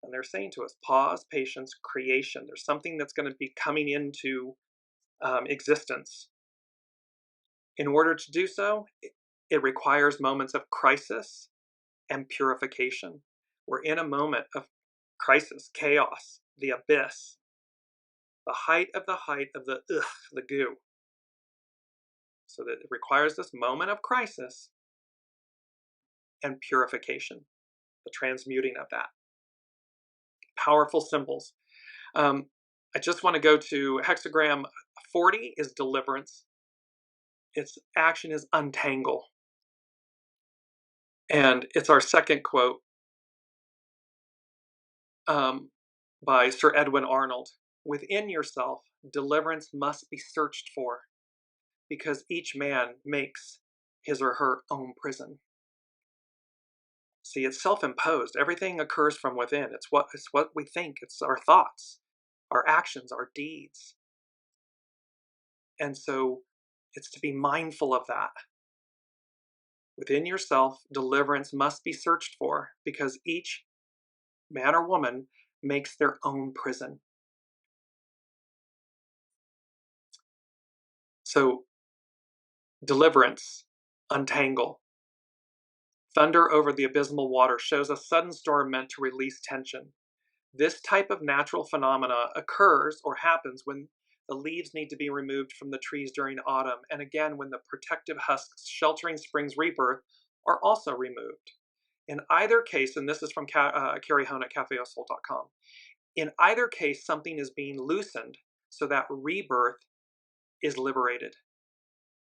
And they're saying to us, pause, patience, creation. There's something that's going to be coming into existence. In order to do so, it requires moments of crisis and purification. We're in a moment of crisis, chaos, the abyss, the height of the goo. So that it requires this moment of crisis and purification, the transmuting of that. Powerful symbols. I just want to go to hexagram 40 is deliverance. Its action is untangle. And it's our second quote by Sir Edwin Arnold. Within yourself, deliverance must be searched for, because each man makes his or her own prison. See, it's self-imposed. Everything occurs from within. It's what we think. It's our thoughts, our actions, our deeds. And so it's to be mindful of that. Within yourself, deliverance must be searched for, because each man or woman makes their own prison. So, deliverance, untangle. Thunder over the abysmal water shows a sudden storm meant to release tension. This type of natural phenomena occurs or happens when the leaves need to be removed from the trees during autumn, and again when the protective husks sheltering spring's rebirth are also removed. In either case, and this is from Carrie Hone at cafeosol.com, in either case something is being loosened so that rebirth is liberated.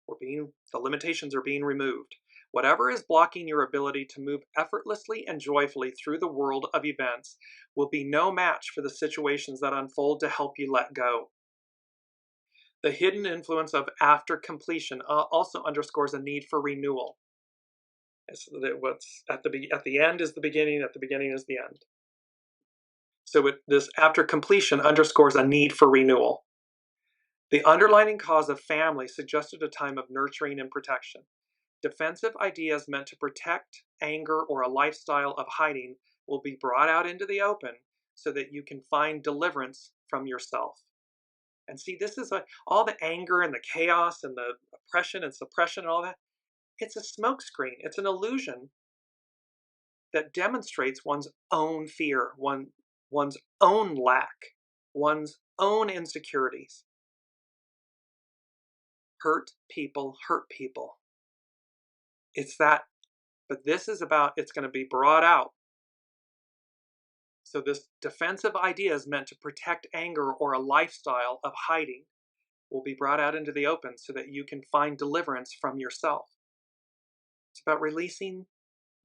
The limitations are being removed. Whatever is blocking your ability to move effortlessly and joyfully through the world of events will be no match for the situations that unfold to help you let go. The hidden influence of after completion also underscores a need for renewal. What's at the end is the beginning, at the beginning is the end. So this after completion underscores a need for renewal. The underlying cause of family suggested a time of nurturing and protection. Defensive ideas meant to protect, anger, or a lifestyle of hiding will be brought out into the open so that you can find deliverance from yourself. And see, this is all the anger and the chaos and the oppression and suppression and all that. It's a smokescreen. It's an illusion that demonstrates one's own fear, one's own lack, one's own insecurities. Hurt people hurt people. It's that, but this is about, it's going to be brought out. So this defensive idea is meant to protect anger or a lifestyle of hiding will be brought out into the open so that you can find deliverance from yourself. It's about releasing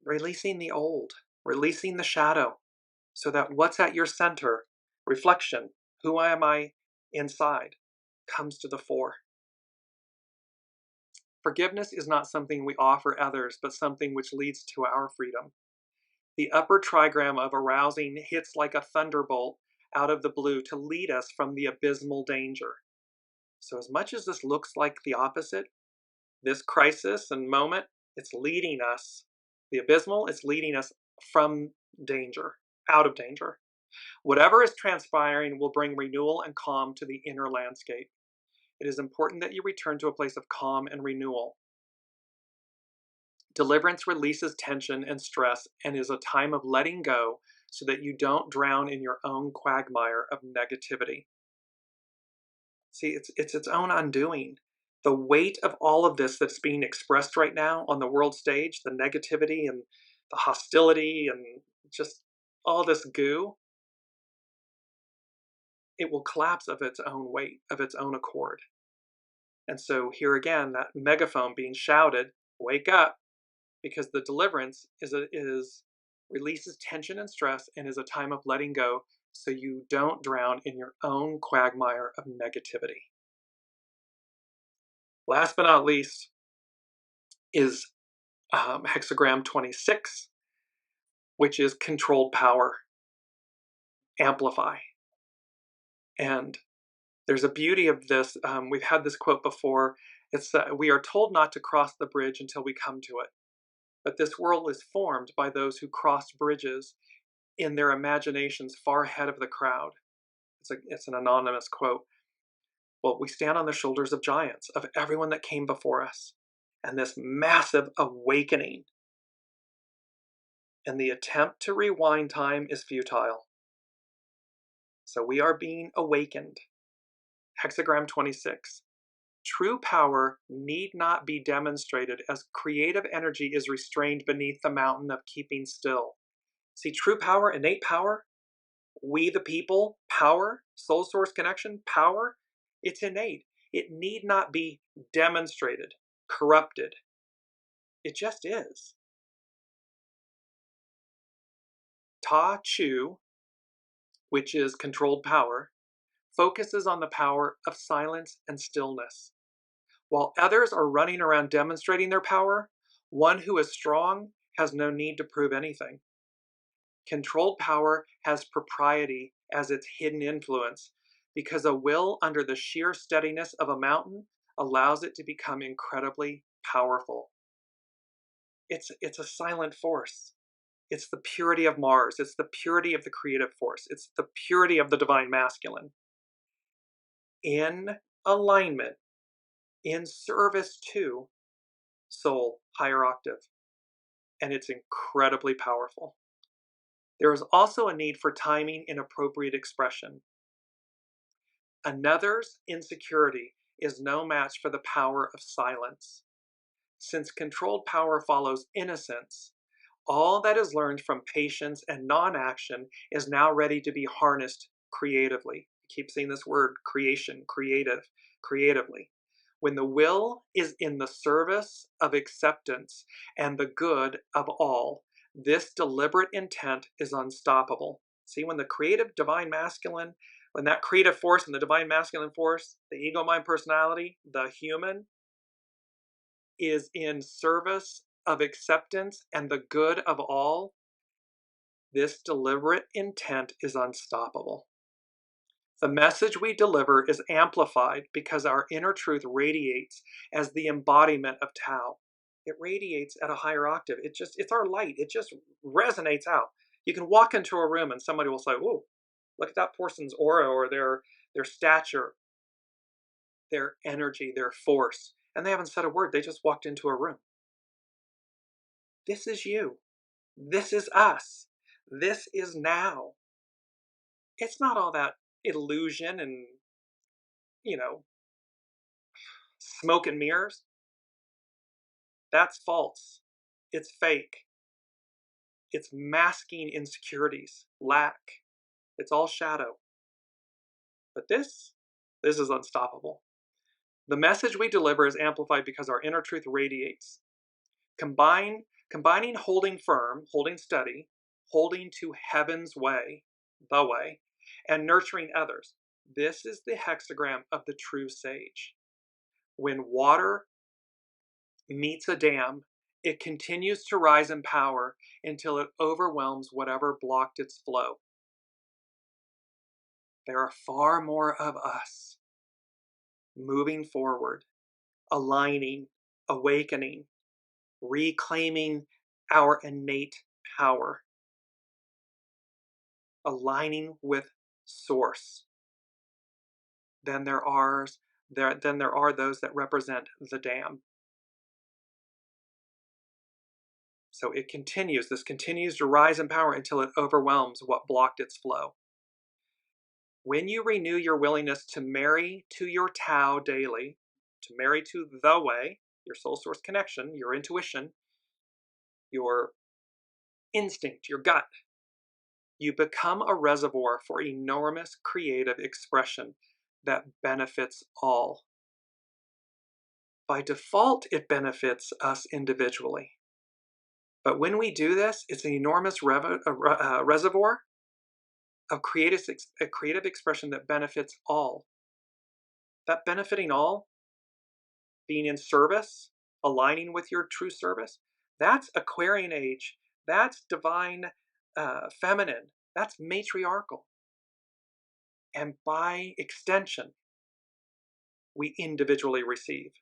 the old, releasing the shadow, so that what's at your center, reflection, who am I inside, comes to the fore. Forgiveness is not something we offer others, but something which leads to our freedom. The upper trigram of arousing hits like a thunderbolt out of the blue to lead us from the abysmal danger. So as much as this looks like the opposite, this crisis and moment, it's leading us, the abysmal, it's leading us from danger, out of danger. Whatever is transpiring will bring renewal and calm to the inner landscape. It is important that you return to a place of calm and renewal. Deliverance releases tension and stress and is a time of letting go so that you don't drown in your own quagmire of negativity. See, it's its own undoing. The weight of all of this that's being expressed right now on the world stage, the negativity and the hostility and just all this goo, it will collapse of its own weight, of its own accord. And so here again, that megaphone being shouted, wake up, because the deliverance releases tension and stress and is a time of letting go so you don't drown in your own quagmire of negativity. Last but not least is hexagram 26, which is controlled power, amplify. And there's a beauty of this. We've had this quote before. It's that we are told not to cross the bridge until we come to it. But this world is formed by those who cross bridges in their imaginations far ahead of the crowd. It's an anonymous quote. Well, we stand on the shoulders of giants, of everyone that came before us. And this massive awakening. And the attempt to rewind time is futile. So we are being awakened. Hexagram 26. True power need not be demonstrated as creative energy is restrained beneath the mountain of keeping still. See, true power, innate power, we the people, power, soul source connection, power, it's innate. It need not be demonstrated, corrupted. It just is. Ta Chu, which is controlled power, focuses on the power of silence and stillness. While others are running around demonstrating their power, one who is strong has no need to prove anything. Controlled power has propriety as its hidden influence, because a will under the sheer steadiness of a mountain allows it to become incredibly powerful. It's a silent force. It's the purity of Mars. It's the purity of the creative force. It's the purity of the divine masculine. In alignment, in service to soul, higher octave. And it's incredibly powerful. There is also a need for timing in appropriate expression. Another's insecurity is no match for the power of silence. Since controlled power follows innocence, all that is learned from patience and non-action is now ready to be harnessed creatively. I keep saying this word, creation, creative, creatively. When the will is in the service of acceptance and the good of all, this deliberate intent is unstoppable. See, when the creative divine masculine, when that creative force and the divine masculine force, the ego, mind, personality, the human, is in service of acceptance and the good of all, this deliberate intent is unstoppable. The message we deliver is amplified because our inner truth radiates as the embodiment of Tao. It radiates at a higher octave. It's our light. It just resonates out. You can walk into a room and somebody will say, "Oh, look at that person's aura or their stature, their energy, their force." And they haven't said a word. They just walked into a room. This is you. This is us. This is now. It's not all that illusion and, smoke and mirrors. That's false. It's fake. It's masking insecurities, lack. It's all shadow. But this is unstoppable. The message we deliver is amplified because our inner truth radiates. Combining holding firm, holding steady, holding to heaven's way, the way, and nurturing others. This is the hexagram of the true sage. When water meets a dam, it continues to rise in power until it overwhelms whatever blocked its flow. There are far more of us moving forward, aligning, awakening, reclaiming our innate power, aligning with Source. Then there are those that represent the dam. So this continues to rise in power until it overwhelms what blocked its flow. When you renew your willingness to marry to your Tao daily, to marry to the way, your soul source connection, your intuition, your instinct, your gut, you become a reservoir for enormous creative expression that benefits all. By default, it benefits us individually. But when we do this, it's an enormous reservoir of creative expression that benefits all. That benefiting all, being in service, aligning with your true service, that's Aquarian age. That's divine feminine. That's matriarchal. And by extension, we individually receive.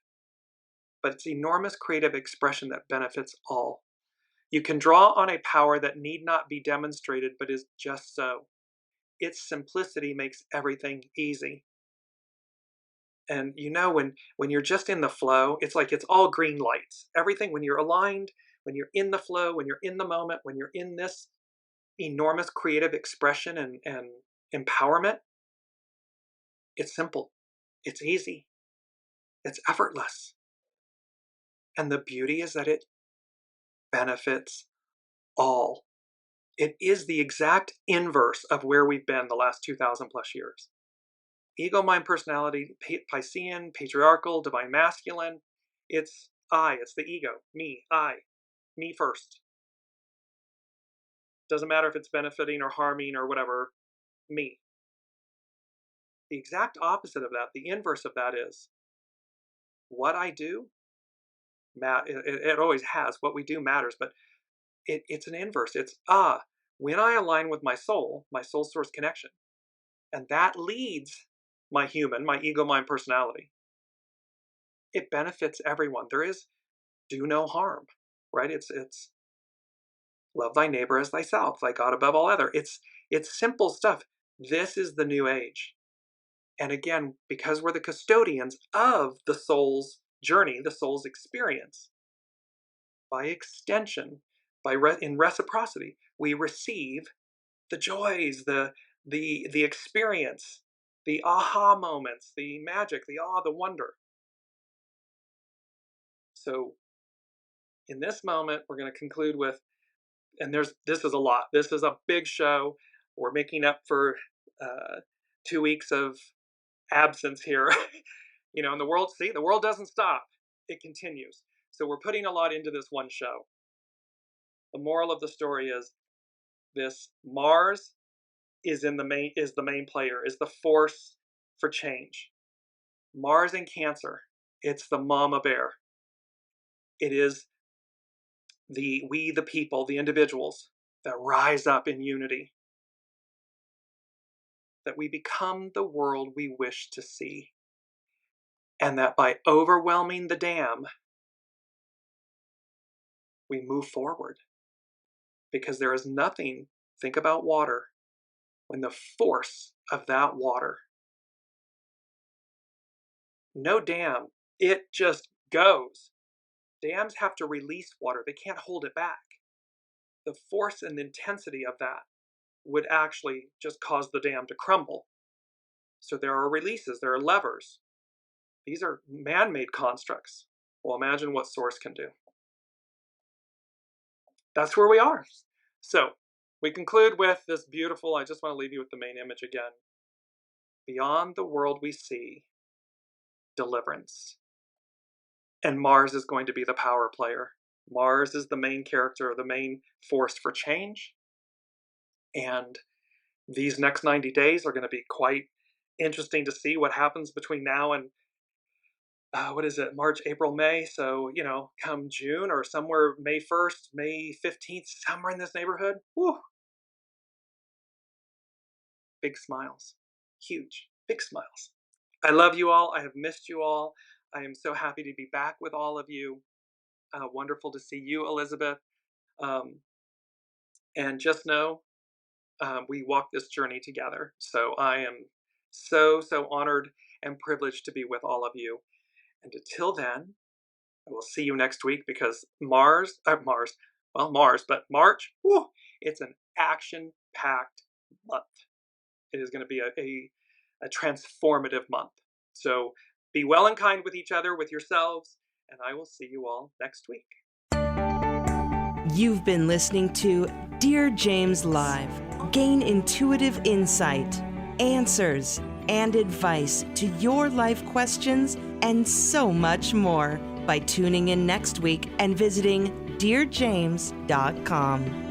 But it's enormous creative expression that benefits all. You can draw on a power that need not be demonstrated, but is just so. Its simplicity makes everything easy. And when you're just in the flow, it's like it's all green lights. Everything, when you're aligned, when you're in the flow, when you're in the moment, when you're in this enormous creative expression and empowerment, it's simple, it's easy, it's effortless. And the beauty is that it benefits all. It is the exact inverse of where we've been the last 2,000 plus years. Ego, mind, personality, Piscean, patriarchal, divine masculine. It's I, it's the ego, me, I, me first. Doesn't matter if it's benefiting or harming or whatever, me. The exact opposite of that, the inverse of that is what I do, it always has. What we do matters, but it's an inverse. It's when I align with my soul source connection, and that leads my ego, mind, personality. It benefits everyone. There is do no harm, right? It's love thy neighbor as thyself, thy God above all other. It's simple stuff. This is the new age. And again, because we're the custodians of the soul's journey, the soul's experience, by extension, in reciprocity, we receive the joys, the experience, the aha moments, the magic, the awe, the wonder. So in this moment, we're going to conclude with, and this is a lot. This is a big show. We're making up for 2 weeks of absence here. And the world doesn't stop. It continues. So we're putting a lot into this one show. The moral of the story is this: Mars is the main player, is the force for change. Mars in Cancer, it's the mama bear. It is the people, the individuals that rise up in unity. that we become the world we wish to see. And that by overwhelming the dam, we move forward. Because there is nothing, think about water, when the force of that water, no dam, it just goes. Dams have to release water. They can't hold it back. The force and intensity of that would actually just cause the dam to crumble. So there are releases, there are levers. These are man-made constructs. Well, imagine what Source can do. That's where we are. So we conclude with this beautiful, I just want to leave you with the main image again. Beyond the world we see, deliverance. And Mars is going to be the power player. Mars is the main character, the main force for change. And these next 90 days are going to be quite interesting to see what happens between now and March, April, May. So, come June or somewhere May 1st, May 15th, somewhere in this neighborhood. Woo! Big smiles. Huge, big smiles. I love you all. I have missed you all. I am so happy to be back with all of you. Wonderful to see you, Elizabeth. And just know, we walk this journey together. So I am so honored and privileged to be with all of you. And until then, I will see you next week because March, whew, it's an action-packed month. It is going to be a transformative month. So be well and kind with each other, with yourselves, and I will see you all next week. You've been listening to Dearjames Live. Gain intuitive insight, answers, and advice to your life questions and so much more by tuning in next week and visiting Dearjames.com.